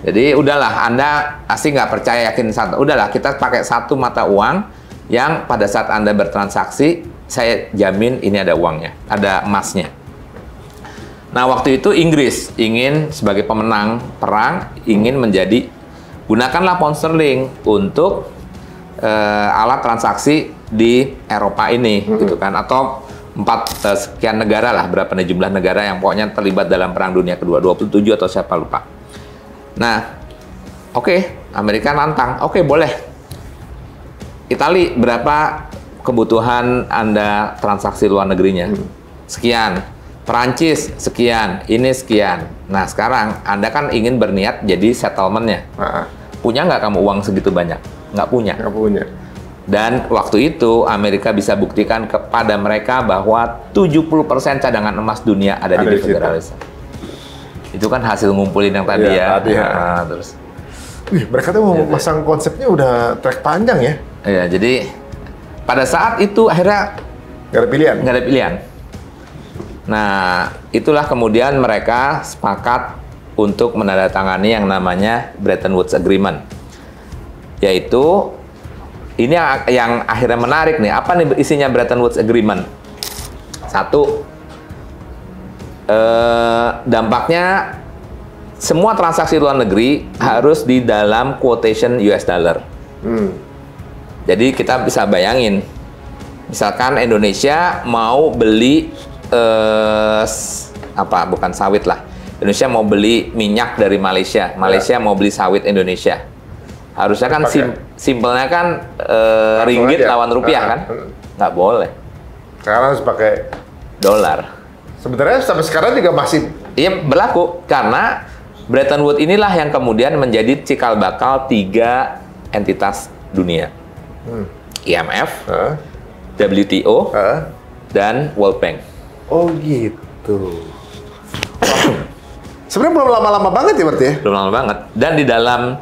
Jadi udahlah, Anda pasti nggak percaya yakin satu. Udahlah, kita pakai satu mata uang yang pada saat Anda bertransaksi, saya jamin ini ada uangnya, ada emasnya. Nah waktu itu Inggris ingin sebagai pemenang perang ingin menjadi, gunakanlah pound sterling untuk alat transaksi di Eropa ini, gitu kan, atau 4 sekian negara lah, berapa nih jumlah negara yang pokoknya terlibat dalam Perang Dunia Kedua, 27 atau siapa lupa. Nah, oke, Amerika nantang, oke boleh. Itali berapa kebutuhan Anda transaksi luar negerinya? Sekian. Perancis sekian, ini sekian. Nah sekarang Anda kan ingin berniat jadi settlement-nya. Punya nggak kamu uang segitu banyak? Nggak punya. Nggak punya. Dan waktu itu Amerika bisa buktikan kepada mereka bahwa 70% cadangan emas dunia ada di Federal Reserve. Itu kan hasil ngumpulin yang tadi terus. Mereka tuh mau masang konsepnya udah track panjang ya. Iya, jadi pada saat itu akhirnya nggak ada pilihan. Nggak ada pilihan. Nah, itulah kemudian mereka sepakat untuk menandatangani yang namanya Bretton Woods Agreement. Yaitu ini yang akhirnya menarik nih. Apa nih isinya Bretton Woods Agreement? Satu, dampaknya semua transaksi luar negeri harus di dalam quotation US dollar. Jadi kita bisa bayangin, misalkan Indonesia mau beli bukan sawit lah. Indonesia mau beli minyak dari Malaysia. Malaysia mau beli sawit Indonesia. Harusnya kan simpelnya kan ringgit lawan rupiah kan? Nggak boleh. Sekarang harus pakai dolar. Sebenarnya sampai sekarang juga masih berlaku karena Bretton Woods inilah yang kemudian menjadi cikal bakal 3 entitas dunia. IMF, WTO, dan World Bank. Oh gitu. Sebenarnya belum lama-lama banget ya berarti ya? Belum lama banget. Dan di dalam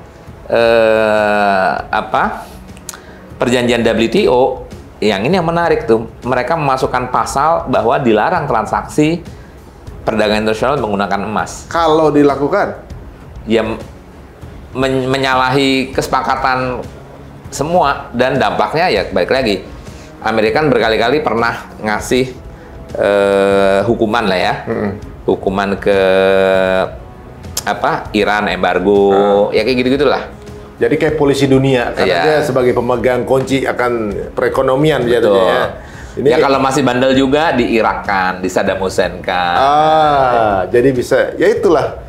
perjanjian WTO, yang ini yang menarik tuh, mereka memasukkan pasal bahwa dilarang transaksi perdagangan internasional menggunakan emas. Kalau dilakukan? Ya menyalahi kesepakatan semua, dan dampaknya ya balik lagi. Amerika berkali-kali pernah ngasih hukuman lah ya, hukuman ke Iran, embargo, ya kayak gitu-gitulah. Jadi kayak polisi dunia, karena dia sebagai pemegang kunci akan perekonomian jatuhnya ya. Ini ya kalau masih bandel juga di Irak kan, di Saddam Hussein kan. Jadi bisa, ya itulah.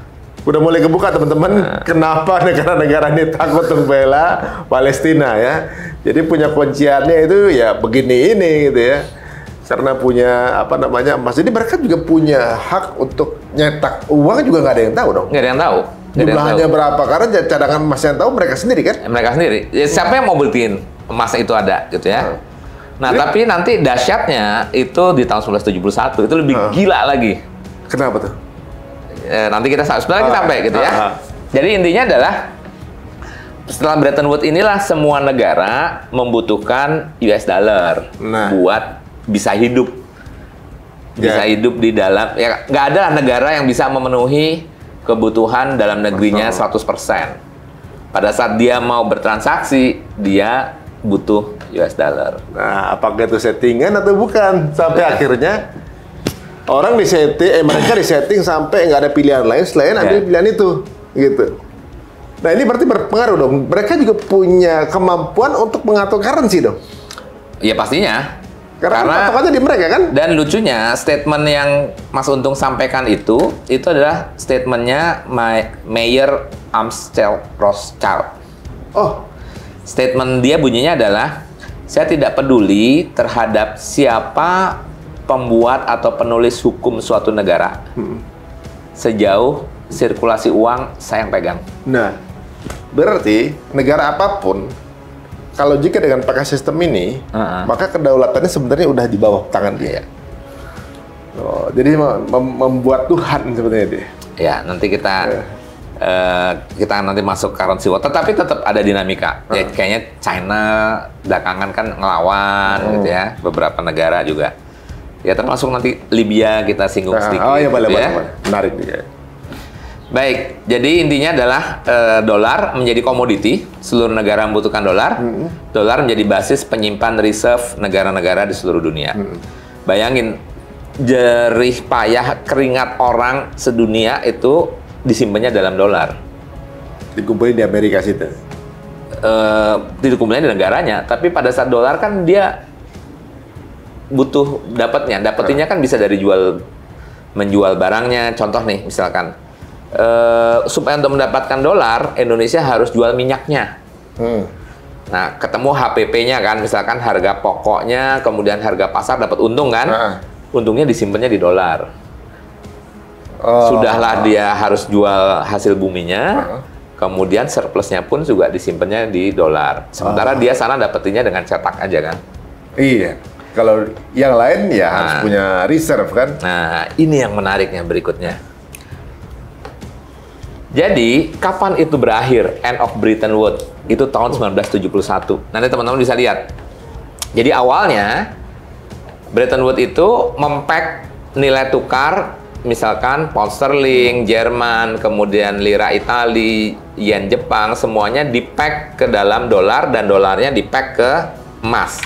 Udah mulai kebuka teman-teman, kenapa negara-negara ini takut untuk bela Palestina ya. Jadi punya kunciannya itu ya begini ini gitu ya. Karena punya emas, jadi mereka juga punya hak untuk nyetak uang juga nggak ada yang tahu dong. Nggak ada yang tahu. Jumlahnya berapa? Karena cadangan emas yang tahu mereka sendiri kan? Mereka sendiri. Ya, siapa yang mau buktiin emas itu ada gitu ya? Nah, tapi nanti dahsyatnya itu di tahun 1971 itu lebih gila lagi. Kenapa tuh? Nanti kita sebenarnya kita sampai gitu ya. Jadi intinya adalah setelah Bretton Woods inilah semua negara membutuhkan US dollar buat bisa hidup. Bisa hidup di dalam, ya nggak ada negara yang bisa memenuhi kebutuhan dalam negerinya 100%. Pada saat dia mau bertransaksi, dia butuh US dollar. Nah, apakah itu settingan atau bukan? Sampai akhirnya orang mereka disetting sampai nggak ada pilihan lain selain ambil pilihan itu, gitu. Nah, ini berarti berpengaruh dong. Mereka juga punya kemampuan untuk mengatur currency dong. Ya pastinya. Karena patokannya di mereka kan. Dan lucunya statement yang Mas Untung sampaikan itu adalah statementnya Mayer Amschel Rothschild. Oh, statement dia bunyinya adalah, saya tidak peduli terhadap siapa pembuat atau penulis hukum suatu negara, sejauh sirkulasi uang saya yang pegang. Nah, berarti negara apapun, kalau jika dengan pakai sistem ini, maka kedaulatannya sebenarnya udah di bawah tangan dia. Oh, jadi membuat Tuhan sebenarnya dia. Ya, nanti kita nanti masuk currency war, tetapi tetap ada dinamika. Ya, kayaknya China belakangan kan ngelawan gitu ya, beberapa negara juga. Ya termasuk nanti Libya kita singgung sedikit. Oh iya, boleh, ya. Menarik juga. Baik, jadi intinya adalah dolar menjadi komoditi, seluruh negara membutuhkan dolar. Dolar menjadi basis penyimpan reserve negara-negara di seluruh dunia. Bayangin, jerih payah keringat orang sedunia itu disimpannya dalam dolar. Dikumpulin di Amerika situ. Dikumpulin di negaranya, tapi pada saat dolar kan dia butuh dapetinnya kan bisa dari menjual barangnya. Contoh nih, misalkan supaya untuk mendapatkan dolar, Indonesia harus jual minyaknya. Nah, ketemu HPP-nya kan, misalkan harga pokoknya, kemudian harga pasar dapat untung kan, untungnya disimpannya di dolar. Sudahlah dia harus jual hasil buminya, kemudian surplusnya pun juga disimpannya di dolar. Sementara dia sana dapetinnya dengan cetak aja kan. Iya. Kalau yang lain ya harus punya reserve kan. Nah, ini yang menariknya berikutnya. Jadi, kapan itu berakhir? End of Bretton Woods. Itu tahun 1971. Nanti teman-teman bisa lihat. Jadi awalnya, Bretton Woods itu mempek nilai tukar, misalkan pound sterling, Jerman, kemudian lira Itali, yen Jepang, semuanya di-pack ke dalam dolar, dan dolarnya di-pack ke emas.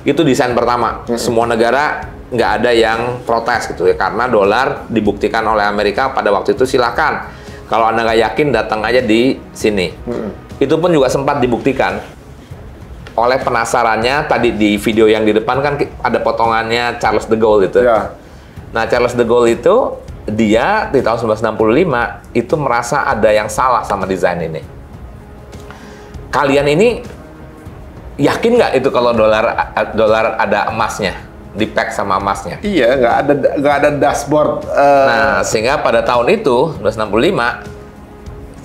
Itu desain pertama. Semua negara nggak ada yang protes gitu ya, karena dolar dibuktikan oleh Amerika pada waktu itu, silakan. Kalau Anda nggak yakin, datang aja di sini. Itu pun juga sempat dibuktikan. Oleh penasarannya, tadi di video yang di depan kan ada potongannya Charles de Gaulle itu. Ya. Nah, Charles de Gaulle itu, dia di tahun 1965, itu merasa ada yang salah sama desain ini. Kalian ini yakin nggak itu kalau dolar ada emasnya? Di-pack sama emasnya. Iya, nggak ada dashboard. Nah, sehingga pada tahun itu, 1965,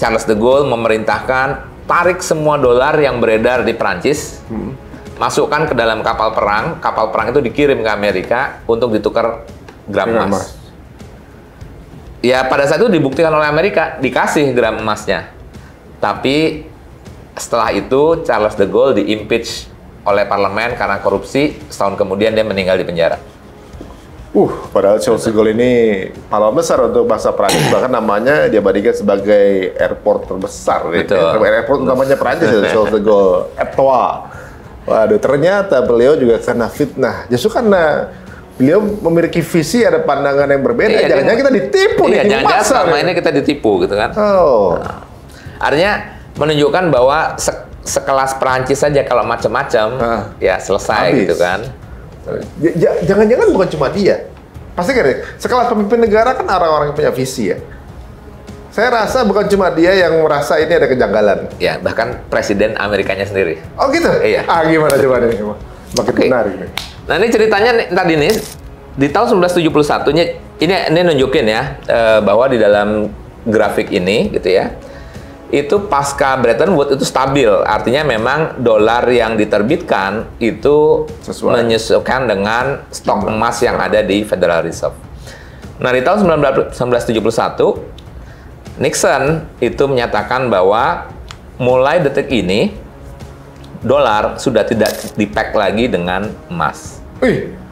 Charles de Gaulle memerintahkan tarik semua dolar yang beredar di Prancis, masukkan ke dalam kapal perang. Kapal perang itu dikirim ke Amerika untuk ditukar gram emas. Ya, pada saat itu dibuktikan oleh Amerika, dikasih gram emasnya. Tapi setelah itu Charles de Gaulle di-impeach oleh parlemen karena korupsi. Setahun kemudian dia meninggal di penjara. Padahal Charles de Gaulle ini pahlawan besar untuk bangsa Prancis, bahkan namanya dia bandingkan sebagai airport terbesar. Airport utamanya Prancis, Charles de Gaulle, Etoile. Waduh, ternyata beliau juga kena fitnah. Justru karena beliau memiliki visi, ada pandangan yang berbeda. Jangan-jangan kita ditipu nih. Jangan-jangan selama ini kita ditipu gitu kan. Nah, artinya menunjukkan bahwa sekelas Perancis saja kalau macam-macam ya selesai habis. Gitu kan. Jangan-jangan bukan cuma dia. Pasti kan sekelas pemimpin negara kan orang-orang yang punya visi ya. Saya rasa bukan cuma dia yang merasa ini ada kejanggalan. Ya, bahkan Presiden Amerikanya sendiri. Oh gitu? Iya. Gimana coba nih? Makin menarik nih. Nah, ini ceritanya tadi nih, di tahun 1971-nya, ini nunjukin ya, bahwa di dalam grafik ini gitu ya, itu pasca Bretton Woods itu stabil. Artinya memang dolar yang diterbitkan itu menyesuaikan dengan stok emas yang ada di Federal Reserve. Nah, di tahun 1971, Nixon itu menyatakan bahwa mulai detik ini dolar sudah tidak di-peg lagi dengan emas.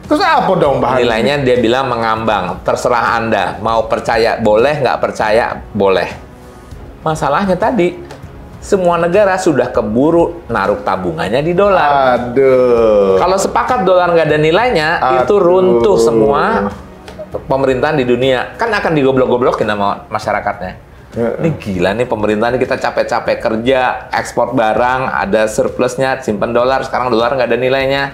Terus apa dong bahannya? Nilainya dia bilang mengambang, terserah Anda. Mau percaya boleh, nggak percaya boleh. Masalahnya tadi, semua negara sudah keburu naruh tabungannya di dolar. Aduh. Kalau sepakat dolar nggak ada nilainya, itu runtuh semua pemerintahan di dunia. Kan akan digoblok-goblokin sama masyarakatnya. Ini gila nih pemerintah, ini kita capek-capek kerja, ekspor barang, ada surplusnya, simpan dolar, sekarang dolar nggak ada nilainya.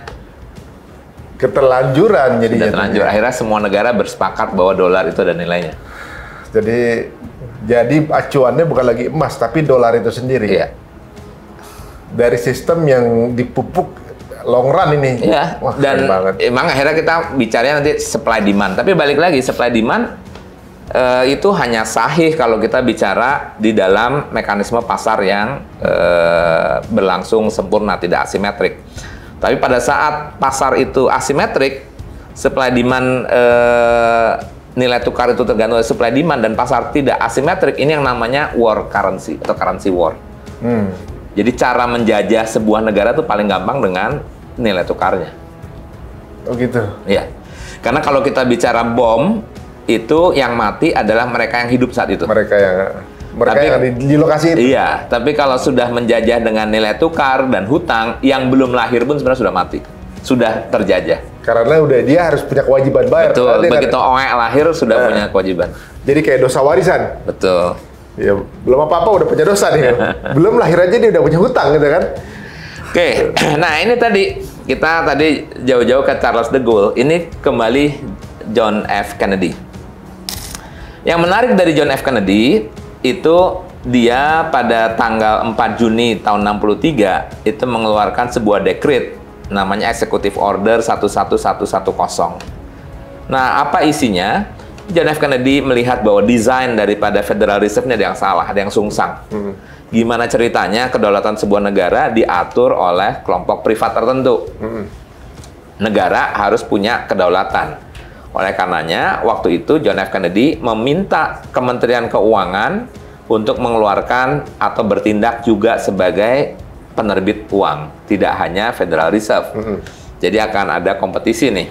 Keterlanjuran jadinya. Sudah terlanjur. Akhirnya semua negara bersepakat bahwa dolar itu ada nilainya. Jadi acuannya bukan lagi emas, tapi dolar itu sendiri. Iya. Dari sistem yang dipupuk long run ini. Iya. Wah, Dan keren banget. emang akhirnya kita bicaranya nanti supply demand. Tapi balik lagi, supply demand itu hanya sahih kalau kita bicara di dalam mekanisme pasar yang berlangsung sempurna, tidak asimetrik. Tapi pada saat pasar itu asimetrik, supply demand nilai tukar itu tergantung dari supply demand dan pasar tidak asimetrik, ini yang namanya war currency atau currency war. Jadi cara menjajah sebuah negara itu paling gampang dengan nilai tukarnya. Oh gitu. Iya. Karena kalau kita bicara bom, itu yang mati adalah mereka yang hidup saat itu. Mereka yang ada di lokasi itu. Iya, tapi kalau sudah menjajah dengan nilai tukar dan hutang, yang belum lahir pun sebenarnya sudah mati. Sudah terjajah. Karena udah dia harus punya kewajiban bayar. Betul, begitu OE lahir sudah punya kewajiban. Jadi kayak dosa warisan. Betul. Ya, belum apa-apa udah punya dosa nih. Belum lahir aja dia udah punya hutang gitu kan. Oke, nah ini tadi kita jauh-jauh ke Charles de Gaulle. Ini kembali John F. Kennedy. Yang menarik dari John F. Kennedy itu dia pada tanggal 4 Juni tahun 63 itu mengeluarkan sebuah dekret namanya Executive Order 11110. Nah, apa isinya? John F. Kennedy melihat bahwa desain daripada Federal Reserve ini ada yang salah, ada yang sungsang. Gimana ceritanya kedaulatan sebuah negara diatur oleh kelompok privat tertentu. Negara harus punya kedaulatan. Oleh karenanya, waktu itu John F. Kennedy meminta Kementerian Keuangan untuk mengeluarkan atau bertindak juga sebagai penerbit uang, tidak hanya Federal Reserve. Jadi akan ada kompetisi nih.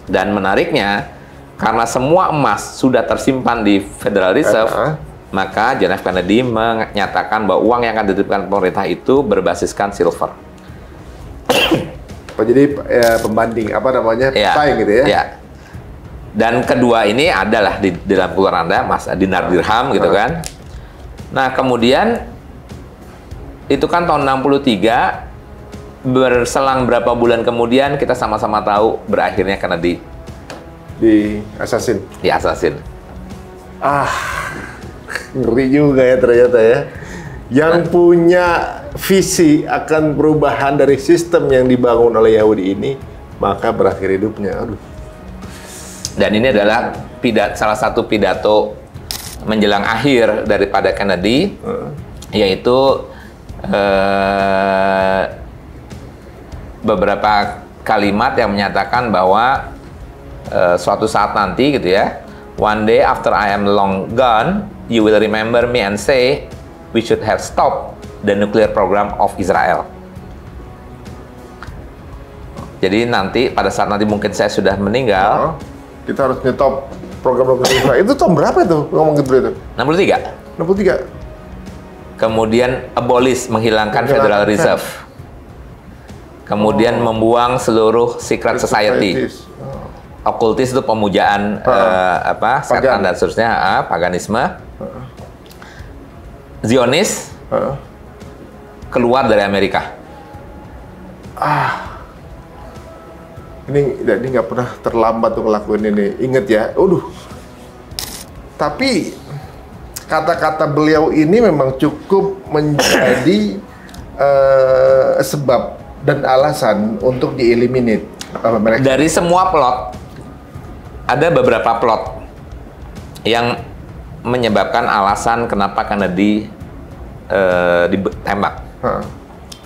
Dan menariknya, karena semua emas sudah tersimpan di Federal Reserve, maka John F. Kennedy menyatakan bahwa uang yang akan dititipkan pemerintah itu berbasiskan silver. Jadi pembanding apa namanya, pesaing gitu ya? Ya. Dan kedua ini adalah di dalam keluaran Anda, Mas, dinar dirham gitu kan. Nah, kemudian itu kan tahun 63, berselang berapa bulan kemudian kita sama-sama tahu berakhirnya Kennedy di assassin. Ngeri juga ya ternyata ya. Yang punya visi akan perubahan dari sistem yang dibangun oleh Yahudi ini, maka berakhir hidupnya. Aduh. Dan ini adalah salah satu pidato menjelang akhir daripada Kennedy, yaitu beberapa kalimat yang menyatakan bahwa suatu saat nanti gitu ya, one day after I am long gone, you will remember me and say we should have stopped the nuclear program of Israel. Jadi nanti pada saat nanti mungkin saya sudah meninggal, kita harus nyetop program Israel. Itu tahun berapa itu ngomong gitu itu? 63. Kemudian abolish, menghilangkan Federal Reserve. Kemudian membuang seluruh secret society. Okultis itu pemujaan setan dan seterusnya, paganisme. Zionis keluar dari Amerika. Ini nggak pernah terlambat tuh ngelakuin ini. Ingat ya, Tapi kata-kata beliau ini memang cukup menjadi sebab dan alasan untuk dieliminate mereka. Dari semua plot, ada beberapa plot yang menyebabkan alasan kenapa Kennedy ditembak.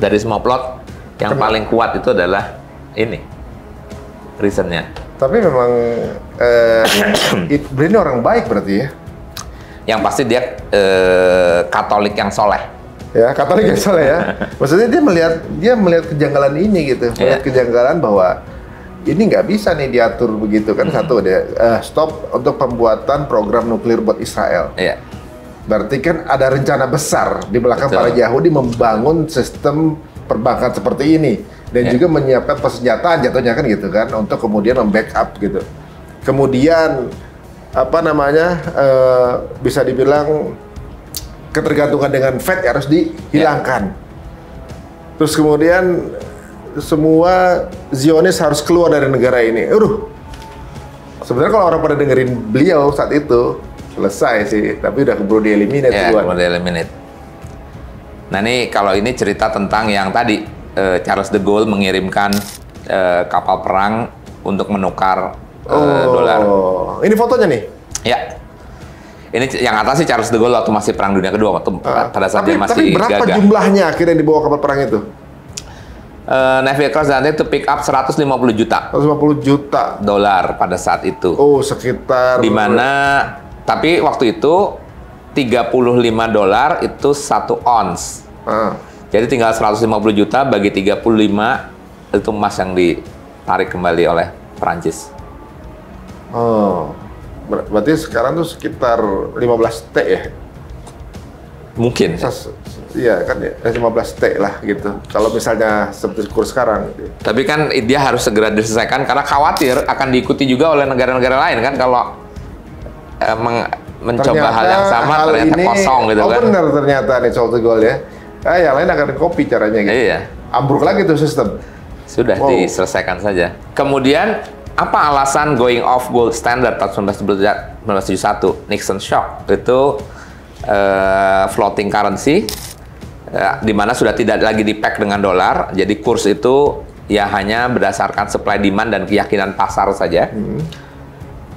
Dari semua plot, yang paling kuat itu adalah ini reasonnya. Tapi memang beliau orang baik berarti ya? Yang pasti dia Katolik yang soleh. Ya, Katolik yang soleh ya. Maksudnya dia melihat kejanggalan ini gitu, melihat kejanggalan bahwa ini nggak bisa nih diatur begitu kan. Satu dia stop untuk pembuatan program nuklir buat Israel. Iya. Berarti kan ada rencana besar di belakang para Yahudi membangun sistem perbankan seperti ini dan juga menyiapkan persenjataan jatuhnya kan gitu kan untuk kemudian membackup gitu. Kemudian apa namanya bisa dibilang ketergantungan dengan Fed harus dihilangkan. Terus kemudian semua Zionis harus keluar dari negara ini. Sebenarnya kalau orang pada dengerin beliau saat itu selesai sih, tapi udah keburu di-eliminate duluan. Keburu di-eliminate. Nah ini kalau ini cerita tentang yang tadi Charles de Gaulle mengirimkan kapal perang untuk menukar dolar. Ini fotonya nih? Ya. Ini yang atas sih Charles de Gaulle waktu masih Perang Dunia Kedua, waktu pada saat dia masih tapi berapa gagah. jumlahnya akhirnya dibawa kapal perang itu? Navy Cross dan itu pick up 150 juta. 150 juta dolar pada saat itu. Oh, sekitar. Di mana tapi waktu itu $35 itu 1 ons. Jadi tinggal 150 juta bagi 35 itu emas yang ditarik kembali oleh Perancis. Oh. Berarti sekarang tuh sekitar 15 T ya? Mungkin. Iya kan ya, 15 T lah gitu. Kalau misalnya seperti kurs sekarang. Gitu. Tapi kan dia harus segera diselesaikan karena khawatir akan diikuti juga oleh negara-negara lain kan kalau mencoba ternyata hal yang sama ternyata ini, kosong gitu kan. Oh benar ternyata nih Charles de Gaulle ya. Yang lain akan copy caranya gitu. Iya. Ambruk lagi tuh sistem. Sudah diselesaikan saja. Kemudian apa alasan going off gold standard tahun 1971? Nixon shock itu floating currency di mana sudah tidak lagi di-peg dengan dolar, jadi kurs itu ya hanya berdasarkan supply demand dan keyakinan pasar saja.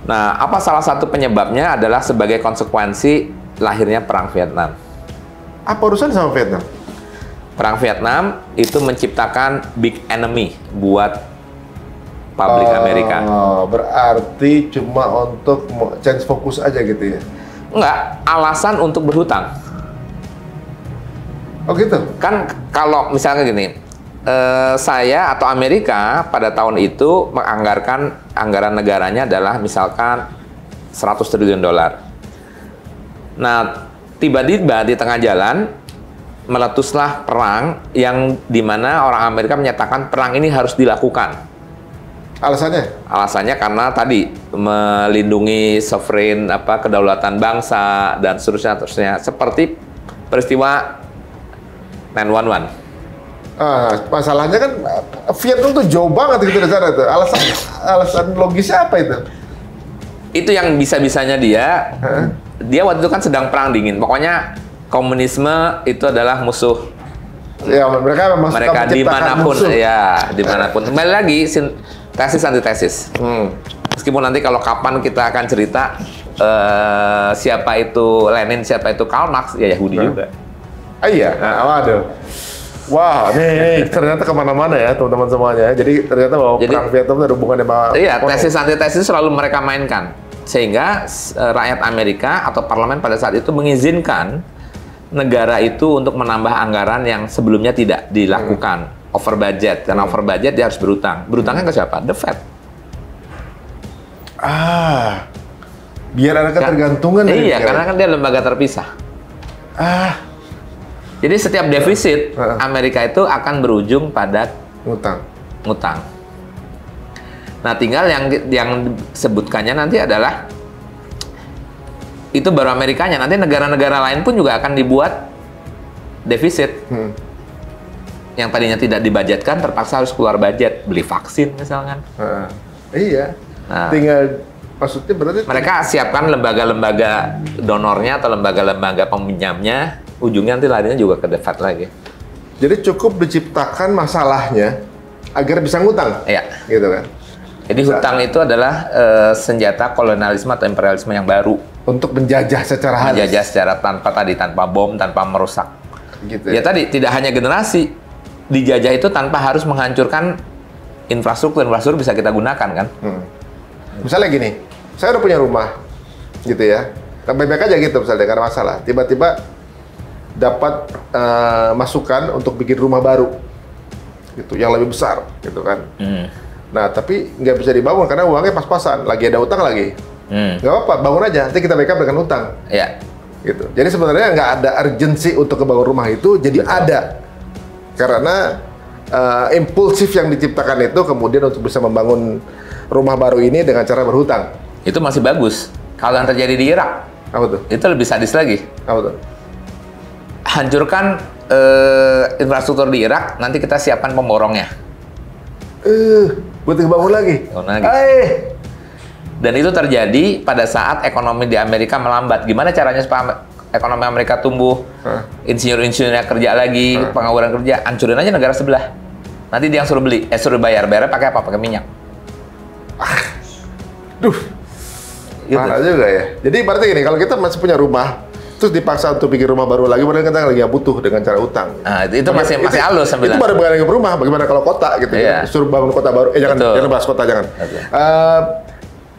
Nah, apa salah satu penyebabnya adalah sebagai konsekuensi lahirnya Perang Vietnam. Apa urusan sama Vietnam? Perang Vietnam itu menciptakan big enemy buat publik Amerika. Berarti cuma untuk change fokus aja gitu ya? Enggak, alasan untuk berhutang. Oh gitu? Kan kalau misalnya gini, saya atau Amerika pada tahun itu menganggarkan anggaran negaranya adalah misalkan 100 triliun dolar. Nah, tiba-tiba di tengah jalan meletuslah perang yang dimana orang Amerika menyatakan perang ini harus dilakukan. Alasannya? Alasannya karena tadi melindungi sovereign kedaulatan bangsa dan seterusnya seperti peristiwa 9/11. Masalahnya kan Vietnam tuh jauh banget gitu dari sana tuh. Alasan logisnya apa itu? Itu yang bisa-bisanya dia. Dia waktu itu kan sedang perang dingin. Pokoknya komunisme itu adalah musuh. Ya, mereka memang mereka dimanapun musuh. Ya, dimanapun. Kembali lagi tesis antitesis. Meskipun nanti kalau kapan kita akan cerita siapa itu Lenin, siapa itu Karl Marx, ya Yahudi juga. Iya, waduh. Wah, nih ternyata kemana-mana ya teman-teman semuanya. Jadi ternyata bahwa perang Vietnam ada hubungannya sama. Iya, tesis antitesis selalu mereka mainkan. Sehingga rakyat Amerika atau parlemen pada saat itu mengizinkan negara itu untuk menambah anggaran yang sebelumnya tidak dilakukan. Over budget. Karena over budget dia harus berutang. Berutangnya ke siapa? The Fed. Biar ada ketergantungan. Iya, karena kan dia lembaga terpisah. Jadi setiap defisit Amerika itu akan berujung pada ngutang. Nah, tinggal yang disebutkannya nanti adalah itu baru Amerikanya. Nanti negara-negara lain pun juga akan dibuat defisit. Yang tadinya tidak dibudgetkan terpaksa harus keluar budget, beli vaksin misalkan. Iya. Nah, tinggal maksudnya berarti mereka siapkan lembaga-lembaga donornya atau lembaga-lembaga peminjamnya, ujungnya nanti larinya juga ke The Fed lagi. Jadi cukup diciptakan masalahnya agar bisa ngutang. Iya. Gitu kan. Jadi hutang itu adalah senjata kolonialisme atau imperialisme yang baru. Untuk menjajah secara halus. Menjajah secara tanpa bom, tanpa merusak. Gitu ya tadi, tidak hanya generasi. Dijajah itu tanpa harus menghancurkan infrastruktur bisa kita gunakan kan. Misalnya gini, saya udah punya rumah, gitu ya. baik-baik aja gitu misalnya, karena masalah. Tiba-tiba dapat masukan untuk bikin rumah baru, gitu, yang lebih besar, gitu kan. Nah, tapi nggak bisa dibangun karena uangnya pas-pasan, lagi ada utang lagi. Nggak apa-apa, bangun aja, nanti kita backup dengan utang. Iya. Gitu. Jadi sebenarnya nggak ada urgensi untuk kebangun rumah itu, jadi ada. Karena impulsif yang diciptakan itu kemudian untuk bisa membangun rumah baru ini dengan cara berhutang. Itu masih bagus. Kalau yang terjadi di Irak, Apa tuh? itu lebih sadis lagi. Apa tuh? Hancurkan infrastruktur di Irak, nanti kita siapkan pemborongnya. Buat bangun lagi. Bangun lagi. Dan itu terjadi pada saat ekonomi di Amerika melambat. Gimana caranya supaya ekonomi Amerika tumbuh? Insinyur-insinyurnya kerja lagi, pengangguran kerja, hancurin aja negara sebelah. Nanti dia yang suruh beli, suruh bayar. Bayarnya pakai apa? Pakai minyak. Duh, Gitu. parah juga ya. Jadi berarti gini, kalau kita masih punya rumah, terus dipaksa untuk bikin rumah baru lagi, padahal kita lagi nggak butuh dengan cara utang. Nah, itu masih halus Itu sambil. baru bukan lagi rumah, bagaimana kalau kota gitu? Iya. Suruh bangun kota baru, jangan bahas kota, jangan. Oke.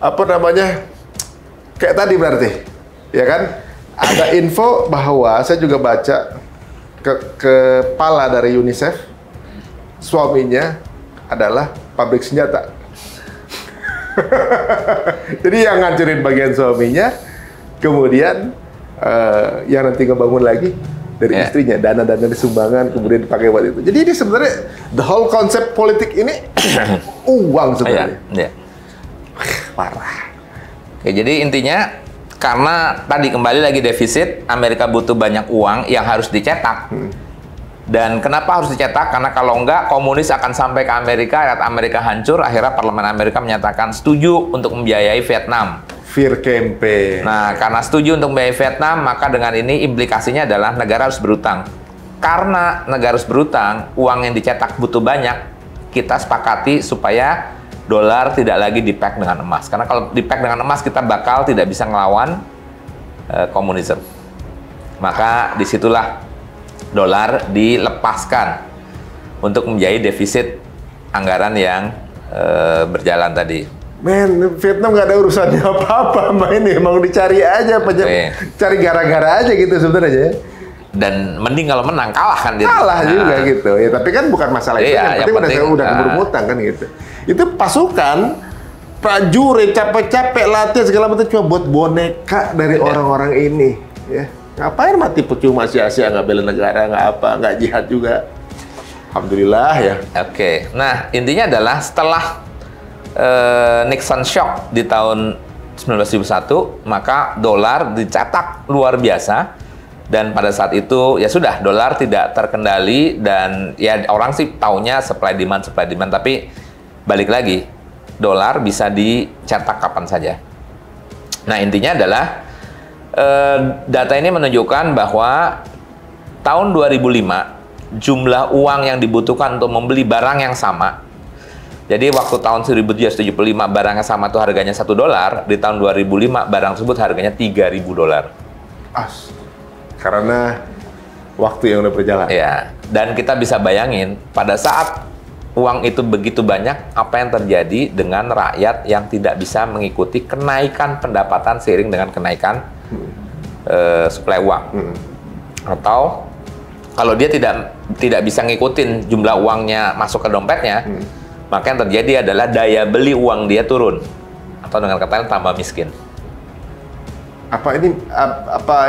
Apa namanya? Kayak tadi berarti, ya kan? Ada info bahwa saya juga baca kepala dari UNICEF, suaminya adalah pabrik senjata. Jadi yang ngancurin bagian suaminya, kemudian yang nanti ngebangun lagi dari istrinya, dana-dana dari sumbangan kemudian dipakai buat itu. Jadi ini sebenarnya the whole konsep politik ini uang sebenarnya. Iya. Parah. Oke, jadi intinya karena tadi kembali lagi defisit, Amerika butuh banyak uang yang harus dicetak. Dan kenapa harus dicetak? Karena kalau enggak, komunis akan sampai ke Amerika, rakyat Amerika hancur, akhirnya parlemen Amerika menyatakan setuju untuk membiayai Vietnam. Fear campaign. Nah, karena setuju untuk membiayai Vietnam, maka dengan ini implikasinya adalah negara harus berutang. Karena negara harus berutang, uang yang dicetak butuh banyak, kita sepakati supaya dolar tidak lagi di-peg dengan emas. Karena kalau di-peg dengan emas, kita bakal tidak bisa ngelawan komunisme. Maka disitulah dolar dilepaskan untuk menjadi defisit anggaran yang berjalan tadi. Men, Vietnam nggak ada urusannya apa-apa sama ini, mau dicari aja, cari gara-gara aja gitu sebenarnya. Dan mending kalau menang, kalah kan dia. Kalah juga gitu. Ya, tapi kan bukan masalah itu. Iya, yang penting udah keburu ngutang kan gitu. Itu pasukan prajurit capek-capek latihan segala macam cuma buat boneka dari orang-orang ini, ya. Ngapain mati percuma sia-sia, nggak bela negara, nggak apa, nggak jihad juga. Alhamdulillah ya. Oke, nah intinya adalah setelah Nixon shock di tahun 1971, maka dolar dicetak luar biasa. Dan pada saat itu ya sudah, dolar tidak terkendali dan ya orang sih taunya supply demand, tapi balik lagi, dolar bisa dicetak kapan saja. Nah intinya adalah data ini menunjukkan bahwa tahun 2005 jumlah uang yang dibutuhkan untuk membeli barang yang sama. Jadi waktu tahun 1775 barang yang sama itu harganya $1, di tahun 2005 barang tersebut harganya $3.000. Karena waktu yang udah berjalan. Ya, dan kita bisa bayangin pada saat uang itu begitu banyak, apa yang terjadi dengan rakyat yang tidak bisa mengikuti kenaikan pendapatan seiring dengan kenaikan suplai uang. Atau kalau dia tidak bisa ngikutin jumlah uangnya masuk ke dompetnya, maka yang terjadi adalah daya beli uang dia turun, atau dengan kata lain tambah miskin. Apa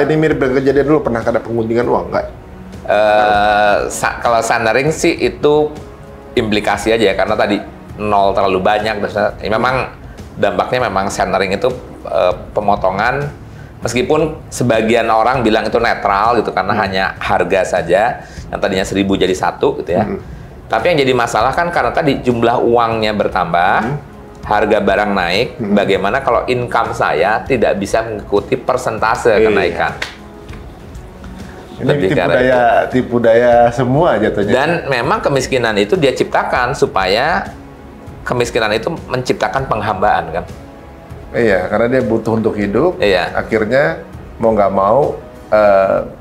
ini mirip dengan kejadian dulu pernah ada penguntingan uang nggak? Kalau Sandering sih itu implikasi aja ya, karena tadi nol terlalu banyak. Memang dampaknya memang Sandering itu pemotongan. Meskipun sebagian orang bilang itu netral gitu karena hanya harga saja yang tadinya 1.000 jadi 1 gitu ya. Tapi yang jadi masalah kan karena tadi jumlah uangnya bertambah, harga barang naik. Bagaimana kalau income saya tidak bisa mengikuti persentase kenaikan? Ini tipu daya semua jatuhnya. Dan memang kemiskinan itu dia ciptakan supaya kemiskinan itu menciptakan penghambaan kan. Iya, karena dia butuh untuk hidup. Iya. Akhirnya mau nggak mau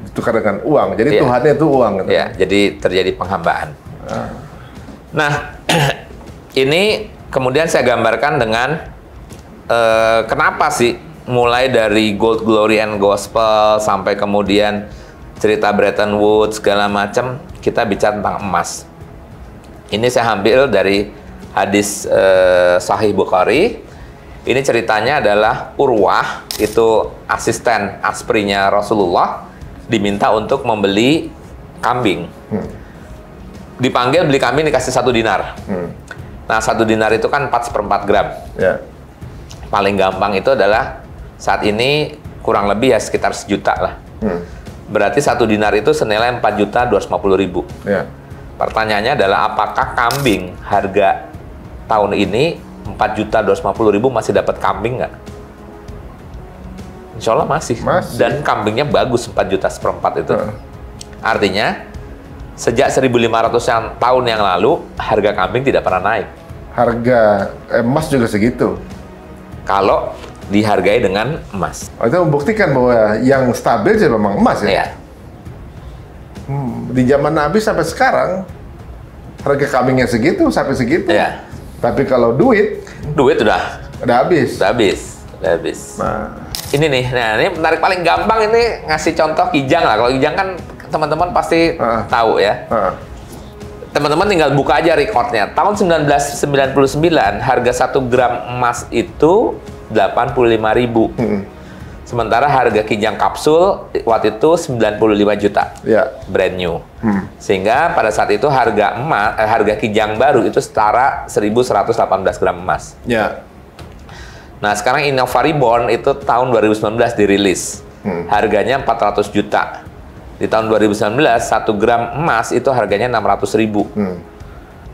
ditukar dengan uang. Jadi Tuhannya itu uang. Gitu. Iya, jadi terjadi penghambaan. Nah, ini kemudian saya gambarkan dengan kenapa sih mulai dari Gold, Glory and Gospel sampai kemudian cerita Bretton Woods segala macam, kita bicara tentang emas. Ini saya ambil dari hadis Sahih Bukhari. Ini ceritanya adalah Urwah, itu asisten asprinya Rasulullah, diminta untuk membeli kambing. Dipanggil beli kambing, dikasih 1 dinar. Nah, 1 dinar itu kan 4/4 gram. Ya. Paling gampang itu adalah saat ini kurang lebih ya sekitar 1 juta lah. Berarti 1 dinar itu senilai 4.250.000. Ya. Pertanyaannya adalah apakah kambing harga tahun ini 4.250.000 masih dapat kambing nggak? Insya Allah masih. Dan kambingnya bagus 4.1/4 itu. Artinya sejak 1.500 tahun yang lalu harga kambing tidak pernah naik. Harga emas juga segitu. Kalau dihargai dengan emas. Itu membuktikan bahwa yang stabil sih memang emas ya. Iya. Di zaman Nabi sampai sekarang harga kambingnya segitu sampai segitu. Iya. Tapi kalau duit udah habis. udah habis. Nah, Ini nih, nah ini menarik, paling gampang ini ngasih contoh Kijang lah. Kalau Kijang kan teman-teman pasti tahu ya. Teman-teman tinggal buka aja recordnya. Tahun 1999 harga 1 gram emas itu 85.000. Sementara harga Kijang kapsul waktu itu 95 juta. ya. Brand new. Sehingga pada saat itu harga emas, harga Kijang baru itu setara 1.118 gram emas. Ya. Nah, sekarang Innova Reborn itu tahun 2019 dirilis. Harganya 400 juta. Di tahun 2019, 1 gram emas itu harganya 600.000.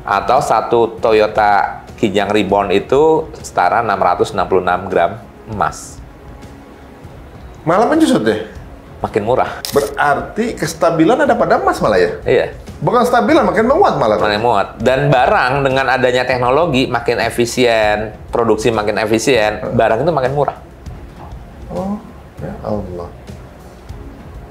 Atau 1 Toyota Kijang Reborn itu setara 666 gram emas. Malah menyusut deh. Makin murah. Berarti kestabilan ada pada emas malah ya? Iya. Bukan stabilan, makin menguat malah. Makin muat. Dan barang dengan adanya teknologi makin efisien, produksi makin efisien, barang itu makin murah. Oh, ya Allah.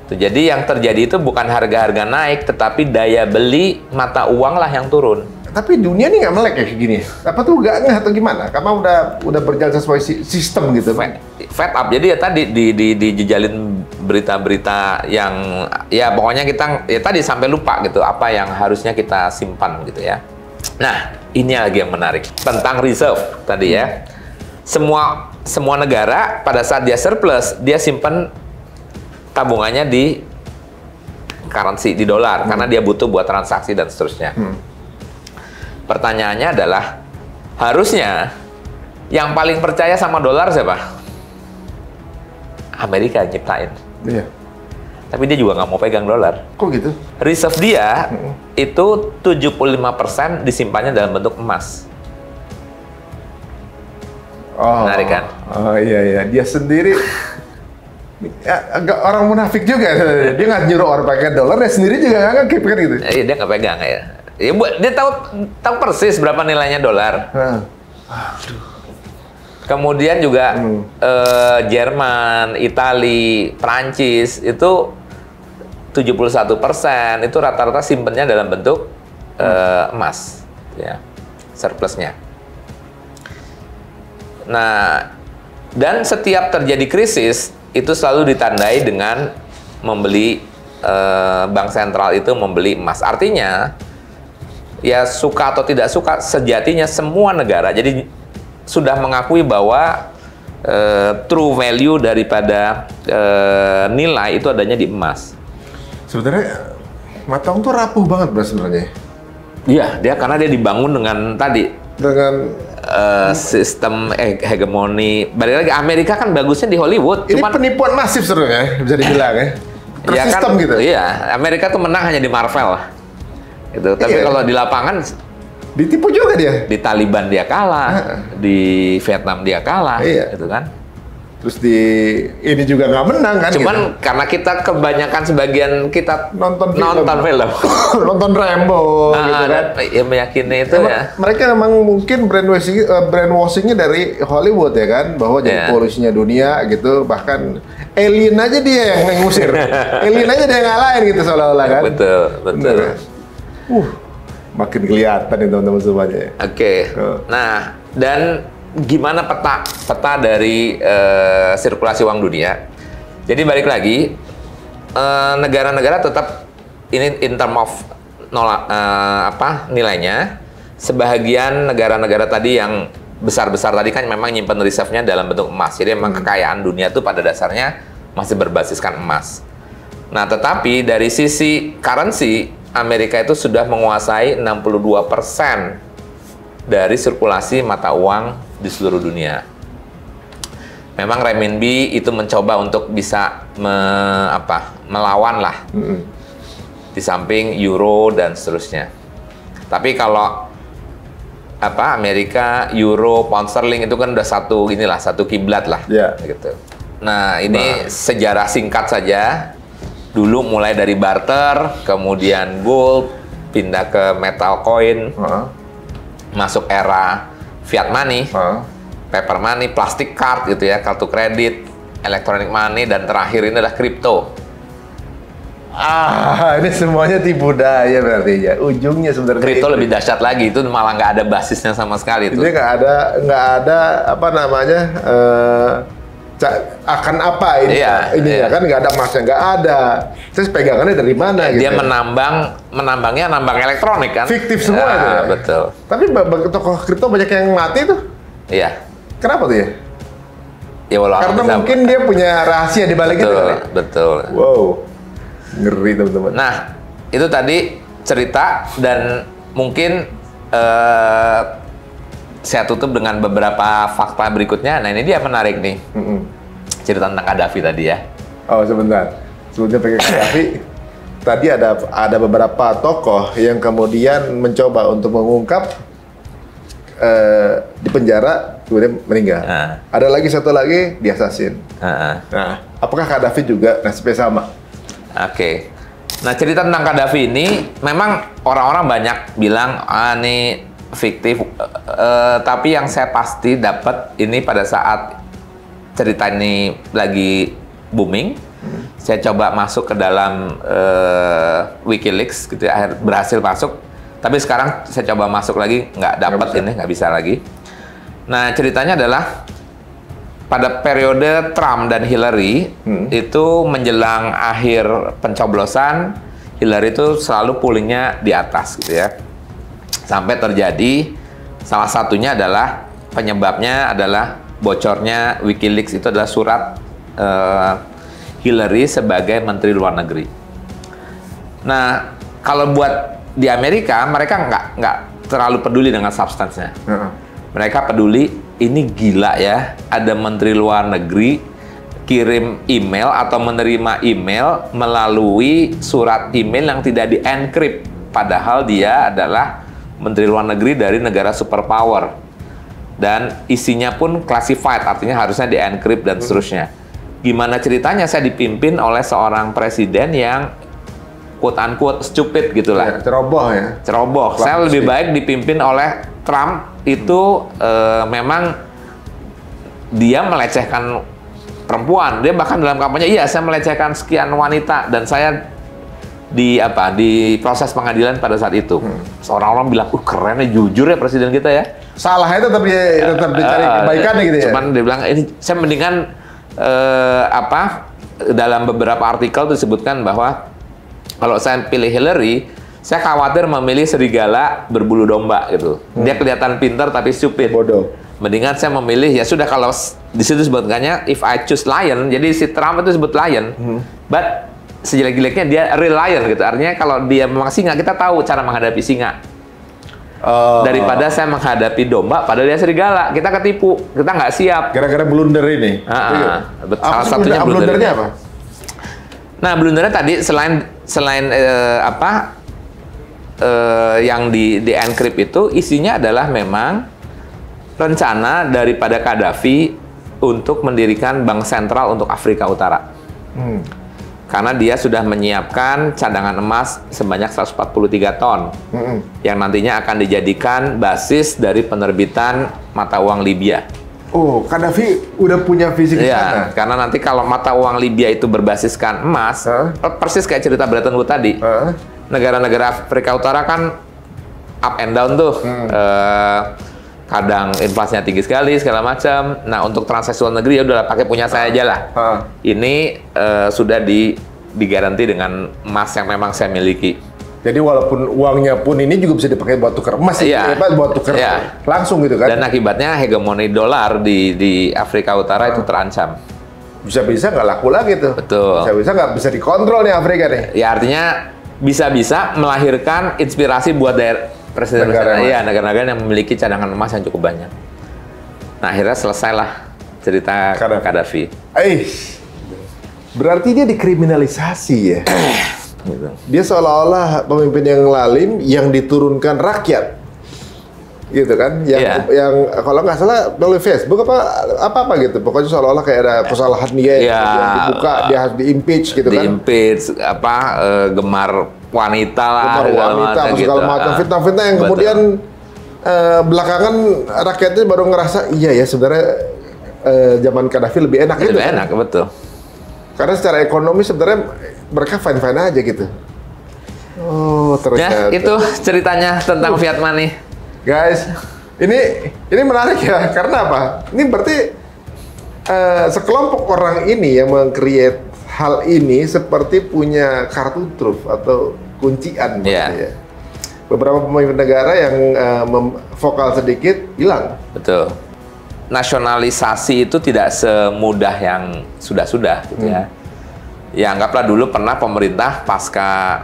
Tuh, jadi yang terjadi itu bukan harga-harga naik, tetapi daya beli mata uang lah yang turun. Tapi dunia ini nggak melek kayak gini. Apa tuh nggak ngeh atau gimana? Karena udah berjalan sesuai sistem gitu. Fed up. Jadi ya tadi dijejalin berita-berita yang ya pokoknya kita ya tadi sampai lupa gitu apa yang harusnya kita simpan gitu ya. Nah, ini lagi yang menarik tentang reserve tadi ya. Semua negara pada saat dia surplus, dia simpan tabungannya di currency, di dolar karena dia butuh buat transaksi dan seterusnya. Pertanyaannya adalah, harusnya yang paling percaya sama dolar siapa? Amerika yang nyiptain. Iya. Tapi dia juga nggak mau pegang dolar. Kok gitu? Reserve dia itu 75% disimpannya dalam bentuk emas. Oh. Menarik kan? Oh iya. Dia sendiri ya, agak orang munafik juga. Dia nggak nyuruh orang pakai dolar, dia sendiri juga nggak keep kan gitu. Iya, dia nggak pegang ya. Ya, dia tahu persis berapa nilainya dolar. Kemudian juga Jerman, Itali, Prancis itu 71% itu rata-rata simpennya dalam bentuk emas, ya, surplusnya. Nah, dan setiap terjadi krisis itu selalu ditandai dengan membeli bank sentral itu membeli emas. Artinya ya suka atau tidak suka, sejatinya semua negara jadi sudah mengakui bahwa true value daripada nilai itu adanya di emas. Sebenarnya mata uang tuh rapuh banget bro sebenarnya. Iya, karena dia dibangun dengan tadi dengan sistem hegemoni. Balik lagi, Amerika kan bagusnya di Hollywood. Ini penipuan masif sebenarnya bisa dibilang ya. Tersistem kan, gitu. Iya, Amerika tuh menang hanya di Marvel. Gitu. Tapi kalau di lapangan ditipu juga dia. Di Taliban dia kalah, di Vietnam dia kalah, gitu kan. Terus di ini juga nggak menang kan? Cuman gitu. karena kita kebanyakan sebagen kita nonton film, nonton Rambo, gitu kan. Ya meyakini itu ya. Mereka memang mungkin brainwashingnya dari Hollywood ya kan, bahwa jadi polusinya dunia gitu, bahkan alien aja dia yang ngusir, alien aja dia yang ngalahin gitu seolah-olah kan. Betul. Makin kelihatan nih teman-teman semuanya. Oke. Nah, dan gimana peta dari sirkulasi uang dunia. Jadi balik lagi, negara-negara tetap ini in term of nilainya. Sebahagian negara-negara tadi yang besar-besar tadi kan memang nyimpen reserve-nya dalam bentuk emas. Jadi memang kekayaan dunia itu pada dasarnya masih berbasiskan emas. Nah, tetapi dari sisi currency, Amerika itu sudah menguasai 62% dari sirkulasi mata uang di seluruh dunia. Memang renminbi itu mencoba untuk bisa melawan lah. Di samping euro dan seterusnya. Tapi kalau Amerika, euro, pound sterling itu kan udah satu kiblat lah, gitu. Nah, ini sejarah singkat saja. Dulu mulai dari barter, kemudian gold, pindah ke metal coin, masuk era fiat money, paper money, plastic card gitu ya, kartu kredit, electronic money, dan terakhir ini adalah kripto. Ini semuanya tipu daya berarti ya. Ujungnya sebenarnya kripto lebih dahsyat lagi, itu malah nggak ada basisnya sama sekali itu. Jadi nggak ada apa namanya akan apa ini? Ya kan nggak ada emasnya, nggak ada. Terus pegangannya dari mana? Dia gitu. menambangnya elektronik kan? Fiktif semua itu. Ya? Betul. Tapi tokoh kripto banyak yang mati tuh. Iya. Kenapa tuh ya? Ya karena mungkin dia punya rahasia di balik itu. Betul. Wow. Ngeri teman-teman. Nah, itu tadi cerita dan mungkin saya tutup dengan beberapa fakta berikutnya. Nah, ini dia menarik nih. Cerita tentang Gaddafi tadi ya. Oh, sebentar. Sebelumnya pakai Gaddafi, tadi ada beberapa tokoh yang kemudian mencoba untuk mengungkap di penjara kemudian meninggal. Ada lagi satu lagi diasasin. Nah, apakah Gaddafi juga nasibnya sama? Oke. Nah, cerita tentang Gaddafi ini memang orang-orang banyak bilang ini fiktif, tapi yang saya pasti dapat ini pada saat cerita ini lagi booming, saya coba masuk ke dalam WikiLeaks gitu ya, berhasil masuk, tapi sekarang saya coba masuk lagi nggak dapat ini, nggak bisa lagi. Nah, ceritanya adalah pada periode Trump dan Hillary itu menjelang akhir pencoblosan, Hillary itu selalu pollingnya di atas gitu ya. Sampai terjadi salah satunya adalah penyebabnya adalah bocornya WikiLeaks, itu adalah surat Hillary sebagai Menteri Luar Negeri. Nah, kalau buat di Amerika mereka nggak terlalu peduli dengan substansnya. Mereka peduli ini gila ya, ada Menteri Luar Negeri kirim email atau menerima email melalui surat email yang tidak di-encrypt, padahal dia adalah Menteri Luar Negeri dari negara superpower dan isinya pun classified, artinya harusnya di-encrypt dan seterusnya. Gimana ceritanya saya dipimpin oleh seorang presiden yang quote-unquote stupid gitulah. Ceroboh ya. Ceroboh. Saya lebih baik dipimpin oleh Trump, itu memang dia melecehkan perempuan. Dia bahkan dalam kampanye, iya saya melecehkan sekian wanita dan saya di proses pengadilan pada saat itu. Seorang-orang bilang, kerennya jujur ya presiden kita ya. Salah itu tapi tetap dicari kebaikannya gitu ya. Cuman dia bilang, ini saya mendingan dalam beberapa artikel disebutkan bahwa kalau saya pilih Hillary, saya khawatir memilih serigala berbulu domba gitu. Dia kelihatan pintar tapi stupid. Bodoh. Mendingan saya memilih, ya sudah, kalau di situ sebutkannya if I choose lion, jadi si Trump itu sebut lion. But sejelek-jeleknya dia real lion gitu. Artinya kalau dia memang singa, kita tahu cara menghadapi singa. Daripada saya menghadapi domba padahal dia serigala, kita ketipu, kita nggak siap. Gara-gara blunder ini. Salah satunya blundernya apa? Nah, blundernya tadi selain yang di encrypt itu isinya adalah memang rencana daripada Gaddafi untuk mendirikan bank sentral untuk Afrika Utara. Karena dia sudah menyiapkan cadangan emas sebanyak 143 ton yang nantinya akan dijadikan basis dari penerbitan mata uang Libya. Oh, Gaddafi udah punya visi ke sana? Karena nanti kalau mata uang Libya itu berbasiskan emas, persis kayak cerita Bretton Woods tadi. Negara-negara Afrika Utara kan up and down tuh. kadang inflasinya tinggi sekali segala macam. Nah, untuk transaksi luar negeri ya udah pakai punya saya aja lah. Ini sudah digaranti dengan emas yang memang saya miliki. Jadi walaupun uangnya pun ini juga bisa dipakai buat tukar emas, buat tukar langsung gitu kan? Dan akibatnya hegemoni dolar di Afrika Utara itu terancam. Bisa-bisa nggak laku lagi tuh. Betul. Bisa-bisa nggak bisa dikontrol nih Afrika nih. Ya artinya bisa-bisa melahirkan inspirasi buat negara-negara yang memiliki cadangan emas yang cukup banyak. Nah, akhirnya selesailah cerita Gaddafi. Berarti dia dikriminalisasi ya? Gitu. Dia seolah-olah pemimpin yang lalim yang diturunkan rakyat, gitu kan? Yang kalau nggak salah melalui Facebook apa gitu. Pokoknya seolah-olah kayak ada kesalahan dia yang dibuka, dia harus di-impeach gitu kan? Di-impeach, gemar wanita lah, segala macam fitnah-fitnah yang kemudian belakangan rakyatnya baru ngerasa iya ya sebenarnya zaman Gaddafi lebih enak gitu. Lebih enak, betul. Karena secara ekonomi sebenarnya mereka fine-fine aja gitu. Oh, ternyata. Ya, itu ceritanya tentang fiat money. Guys, ini menarik ya. Karena apa? Ini berarti sekelompok orang ini yang meng-create hal ini seperti punya kartu truf atau kuncian. Ya. Beberapa pemimpin negara yang vokal sedikit hilang. Betul. Nasionalisasi itu tidak semudah yang sudah-sudah gitu ya. Ya anggaplah dulu pernah pemerintah pasca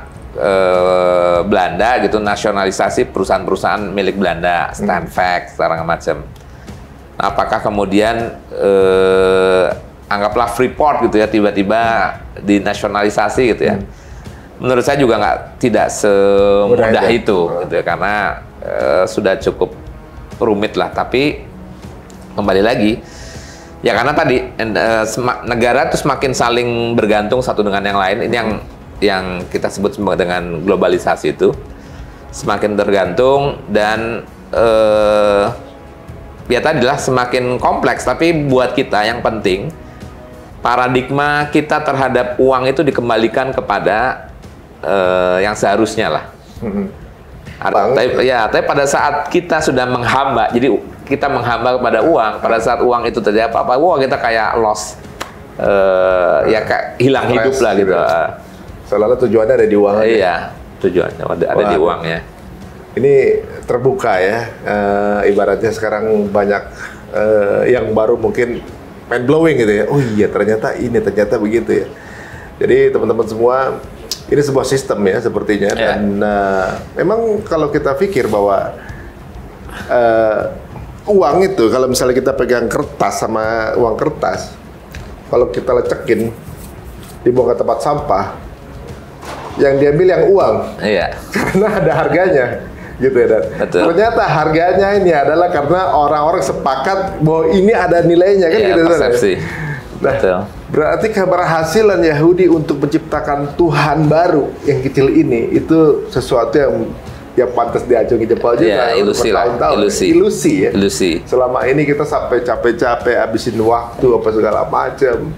Belanda gitu nasionalisasi perusahaan-perusahaan milik Belanda, Stanvac, segala macam. Nah, apakah kemudian anggaplah Freeport gitu ya tiba-tiba dinasionalisasi gitu ya? Menurut saya juga tidak semudah itu gitu ya, karena sudah cukup rumit lah. Tapi kembali lagi, ya karena tadi negara itu semakin saling bergantung satu dengan yang lain. Ini yang kita sebut dengan globalisasi itu semakin tergantung dan ya tadilah semakin kompleks. Tapi buat kita yang penting paradigma kita terhadap uang itu dikembalikan kepada yang seharusnya lah. Tapi pada saat kita sudah menghamba, jadi kita menghamba kepada uang, pada saat uang itu terjadi apa-apa, kita kayak lost, ya kayak hilang hidup lah gitu. Seolah-olah tujuannya ada di uang. Iya, tujuannya ada di uangnya. Ini terbuka ya, ibaratnya sekarang banyak yang baru mungkin mind blowing gitu ya. Oh iya, ternyata begitu ya. Jadi teman-teman semua, ini sebuah sistem ya sepertinya. Dan memang kalau kita pikir bahwa uang itu, kalau misalnya kita pegang kertas sama uang kertas, kalau kita lecekin, dibuang ke tempat sampah, yang diambil yang uang. Iya. Karena ada harganya, gitu ya. Dan ternyata harganya ini adalah karena orang-orang sepakat bahwa ini ada nilainya kan, gitu. Persepsi. Nah, berarti keberhasilan Yahudi untuk menciptakan Tuhan baru yang kecil ini itu sesuatu yang pantas diacungi jempol juga. Ya, ilusi lah. Ilusi ya. Ilusi. Selama ini kita sampai capek-capek habisin waktu apa segala macam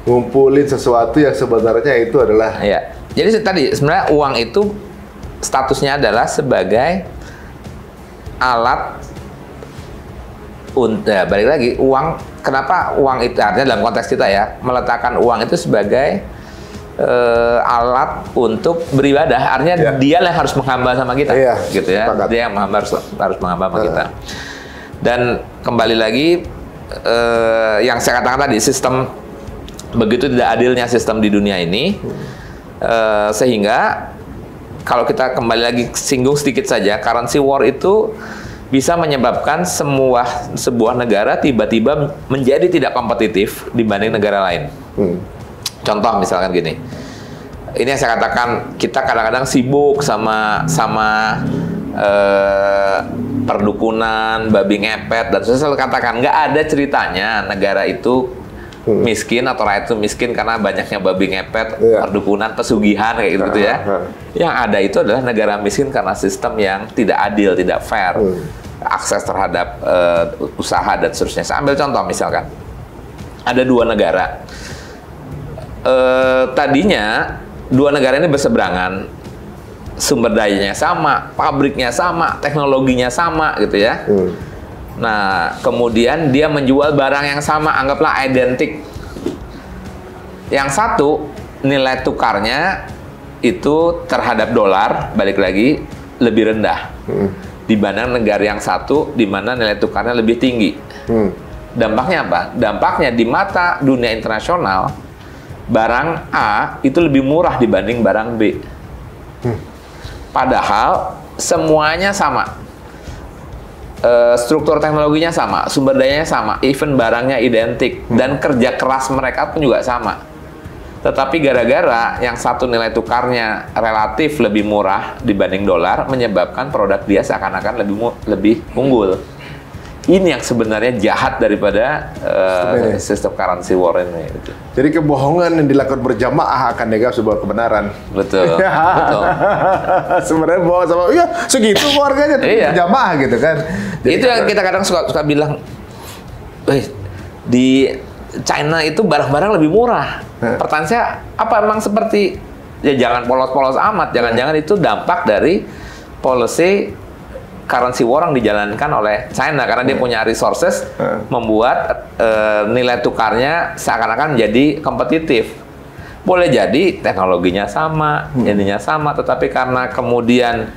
ngumpulin sesuatu yang sebenarnya itu adalah. Ya. Jadi tadi sebenarnya uang itu statusnya adalah sebagai alat untuk balik lagi uang. Kenapa uang itu artinya dalam konteks kita ya meletakkan uang itu sebagai alat untuk beribadah, artinya dia yang harus menghamba sama kita, gitu ya. Dia yang harus menghamba sama kita. Dan kembali lagi yang saya katakan tadi, sistem begitu tidak adilnya sistem di dunia ini, sehingga kalau kita kembali lagi singgung sedikit saja, currency war itu bisa menyebabkan sebuah negara tiba-tiba menjadi tidak kompetitif dibanding negara lain. Contoh misalkan gini, ini yang saya katakan, kita kadang-kadang sibuk sama perdukunan, babi ngepet, dan saya selalu katakan nggak ada ceritanya negara itu miskin atau rakyat itu miskin karena banyaknya babi ngepet, perdukunan, pesugihan kayak gitu ya. Yang ada itu adalah negara miskin karena sistem yang tidak adil, tidak fair, akses terhadap usaha dan seterusnya. Saya ambil contoh misalkan, ada dua negara. Tadinya dua negara ini berseberangan, sumber dayanya sama, pabriknya sama, teknologinya sama gitu ya. Nah, kemudian dia menjual barang yang sama, anggaplah identik. Yang satu, nilai tukarnya itu terhadap dolar, balik lagi, lebih rendah. Dibanding negara yang satu, di mana nilai tukarnya lebih tinggi. Dampaknya apa? Dampaknya di mata dunia internasional, barang A itu lebih murah dibanding barang B. Padahal semuanya sama. Struktur teknologinya sama, sumber dayanya sama, even barangnya identik, dan kerja keras mereka pun juga sama. Tetapi gara-gara yang satu nilai tukarnya relatif lebih murah dibanding dolar, menyebabkan produk dia seakan-akan lebih unggul. Ini yang sebenarnya jahat daripada sistem currency war ini. Gitu. Jadi kebohongan yang dilakukan berjamaah akan dianggap sebuah kebenaran. Betul. Betul. Sebenarnya bohong sama, iya segitu harganya berjamaah gitu kan. Jadi itu yang kita kadang suka bilang, di China itu barang-barang lebih murah. Pertanyaan saya, apa emang seperti, ya jangan polos-polos amat, jangan-jangan itu dampak dari policy currency war yang dijalankan oleh China karena dia punya resources membuat nilai tukarnya seakan-akan menjadi kompetitif. Boleh jadi teknologinya sama, ininya sama, tetapi karena kemudian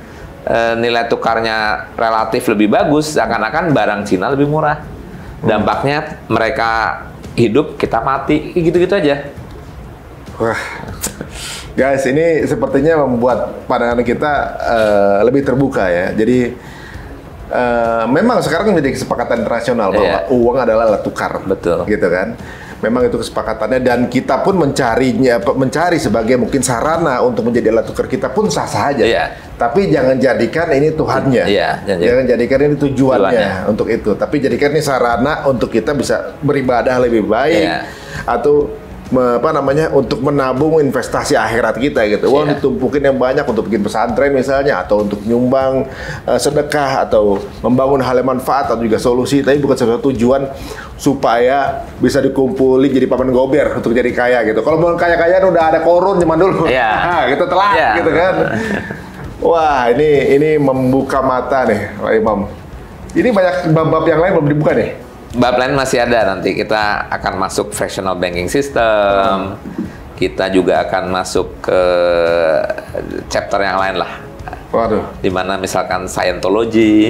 nilai tukarnya relatif lebih bagus, seakan-akan barang Cina lebih murah. Dampaknya mereka hidup, kita mati, gitu-gitu aja. Wah, guys, ini sepertinya membuat pandangan kita lebih terbuka ya. Jadi memang sekarang menjadi kesepakatan internasional bahwa uang adalah alat tukar, betul, gitu kan? Memang itu kesepakatannya dan kita pun mencari sebagai mungkin sarana untuk menjadi alat tukar kita pun sah-sah aja. Tapi jangan jadikan ini Tuhannya, jangan jadikan ini tujuannya untuk itu. Tapi jadikan ini sarana untuk kita bisa beribadah lebih baik atau untuk menabung investasi akhirat kita gitu. Uang ditumpukin yang banyak untuk bikin pesantren misalnya, atau untuk nyumbang sedekah, atau membangun hal yang manfaat atau juga solusi, tapi bukan sesuatu tujuan supaya bisa dikumpulin jadi paman gober untuk jadi kaya gitu. Kalau mau kaya-kayaan udah ada korun zaman dulu. Gitu telat gitu kan. Wah, ini membuka mata nih, Pak Imam. Ini banyak bab-bab yang lain belum dibuka nih. Bab lain masih ada, nanti kita akan masuk fractional banking system, kita juga akan masuk ke chapter yang lain lah. Waduh. Dimana misalkan Scientology.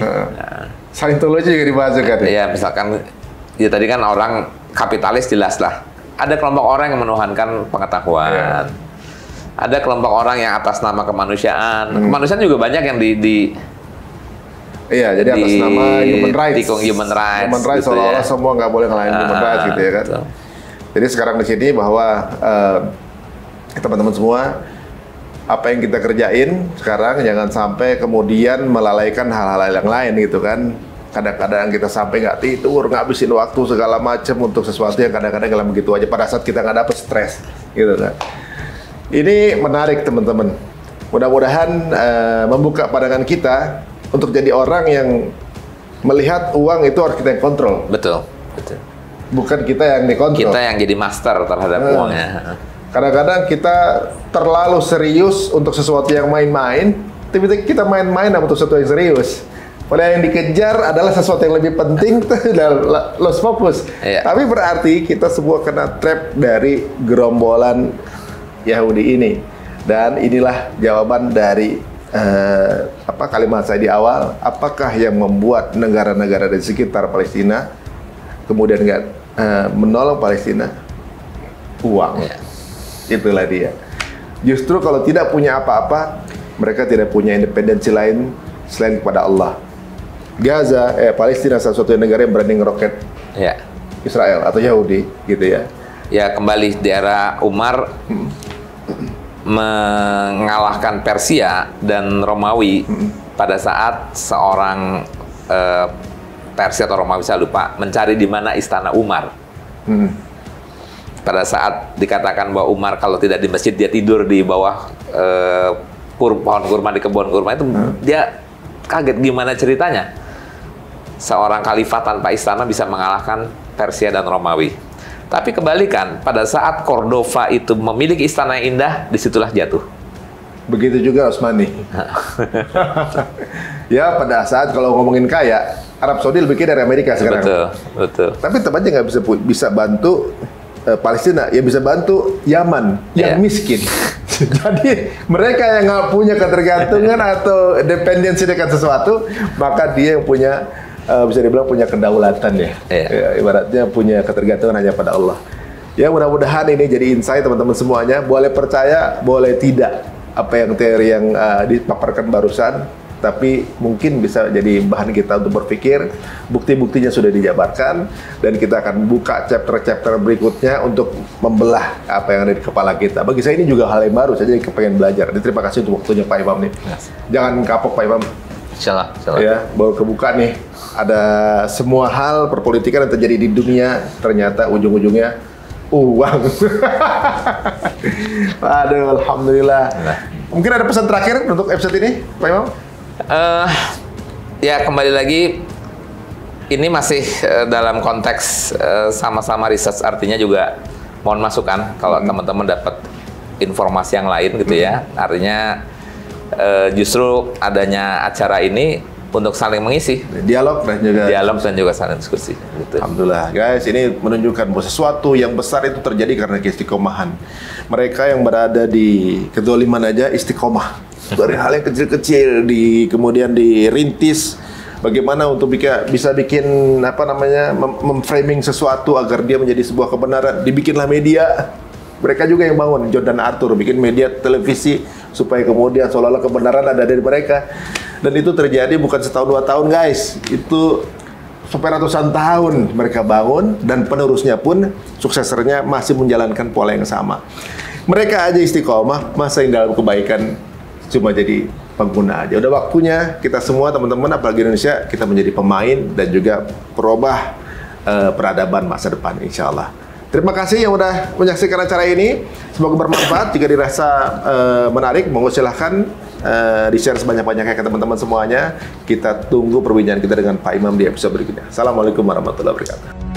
Scientology juga dibahas kan? Iya, misalkan, ya tadi kan orang kapitalis jelas lah. Ada kelompok orang yang menuhankan pengetahuan. Ada kelompok orang yang atas nama kemanusiaan. Kemanusiaan juga banyak yang Iya, jadi atas nama human rights. Human rights gitu seolah-olah semua nggak boleh ngelain human rights gitu ya kan. Betul. Jadi sekarang di sini bahwa teman-teman semua, apa yang kita kerjain sekarang jangan sampai kemudian melalaikan hal-hal yang lain gitu kan. Kadang-kadang kita sampai nggak tidur, ngabisin waktu segala macam untuk sesuatu yang kadang-kadang nggak begitu aja pada saat kita nggak dapet stres gitu kan. Ini menarik teman-teman. Mudah-mudahan membuka pandangan kita untuk jadi orang yang melihat uang itu harus kita yang kontrol. Betul, betul. Bukan kita yang dikontrol. Kita yang jadi master terhadap uangnya. Kadang-kadang kita terlalu serius untuk sesuatu yang main-main, tapi kita main-main untuk sesuatu yang serius. Padahal yang dikejar adalah sesuatu yang lebih penting, dan lost focus. Tapi berarti kita semua kena trap dari gerombolan Yahudi ini. Dan inilah jawaban dari kalimat saya di awal, apakah yang membuat negara-negara di sekitar Palestina kemudian nggak menolong Palestina? Uang. Itulah dia. Justru kalau tidak punya apa-apa, mereka tidak punya independensi lain selain kepada Allah. Gaza, Palestina salah satu negara yang berani ngeroket Israel atau Yahudi, gitu ya. Ya, kembali di era Umar mengalahkan Persia dan Romawi pada saat seorang Persia atau Romawi, saya lupa, mencari di mana istana Umar. Pada saat dikatakan bahwa Umar kalau tidak di masjid dia tidur di bawah pohon kurma di kebun kurma itu, dia kaget gimana ceritanya seorang khalifah tanpa istana bisa mengalahkan Persia dan Romawi. Tapi kebalikan, pada saat Cordova itu memiliki istana yang indah, disitulah jatuh. Begitu juga Utsmani. Ya, pada saat kalau ngomongin kaya, Arab Saudi lebih kaya dari Amerika sekarang. Betul. Tapi tetap aja nggak bisa bantu Palestina, ya bisa bantu Yaman yang miskin. Jadi mereka yang nggak punya ketergantungan atau dependensi dengan sesuatu, maka dia yang punya bisa dibilang punya kedaulatan ya. Ya, ibaratnya punya ketergantungan hanya pada Allah. Ya mudah-mudahan ini jadi insight teman-teman semuanya. Boleh percaya, boleh tidak apa yang teori yang dipaparkan barusan, tapi mungkin bisa jadi bahan kita untuk berpikir. Bukti-buktinya sudah dijabarkan dan kita akan buka chapter-chapter berikutnya untuk membelah apa yang ada di kepala kita. Bagi saya ini juga hal yang baru, saya jadi kepengen belajar. Jadi terima kasih untuk waktunya Pak Imam nih. Jangan kapok Pak Imam. Insyaallah. Ya, baru kebuka nih. Ada semua hal perpolitikan yang terjadi di dunia, ternyata ujung-ujungnya uang. Aduh, alhamdulillah. Mungkin ada pesan terakhir untuk episode ini, Pak Imam? Ya kembali lagi, ini masih dalam konteks sama-sama research, artinya juga mohon masukan kalau teman-teman dapat informasi yang lain gitu ya. Artinya justru adanya acara ini untuk saling mengisi dialog dan juga saling diskusi gitu. Alhamdulillah guys, ini menunjukkan bahwa sesuatu yang besar itu terjadi karena keistiqomahan. Mereka yang berada di kedzaliman aja istiqomah dari hal yang kecil-kecil kemudian dirintis bagaimana untuk bisa bikin memframing sesuatu agar dia menjadi sebuah kebenaran, dibikinlah media. Mereka juga yang bangun, John dan Arthur bikin media televisi supaya kemudian seolah-olah kebenaran ada dari mereka. Dan itu terjadi bukan setahun 2 tahun guys, itu sampai ratusan tahun mereka bangun dan penerusnya pun suksesornya masih menjalankan pola yang sama. Mereka aja istiqomah, masa yang dalam kebaikan cuma jadi pengguna aja. Udah waktunya kita semua teman-teman apalagi Indonesia kita menjadi pemain dan juga perubah peradaban masa depan insya Allah. Terima kasih yang udah menyaksikan acara ini. Semoga bermanfaat. Jika dirasa menarik, monggo silahkan di-share sebanyak-banyaknya ke teman-teman semuanya. Kita tunggu perbincangan kita dengan Pak Imam di episode berikutnya. Assalamualaikum warahmatullahi wabarakatuh.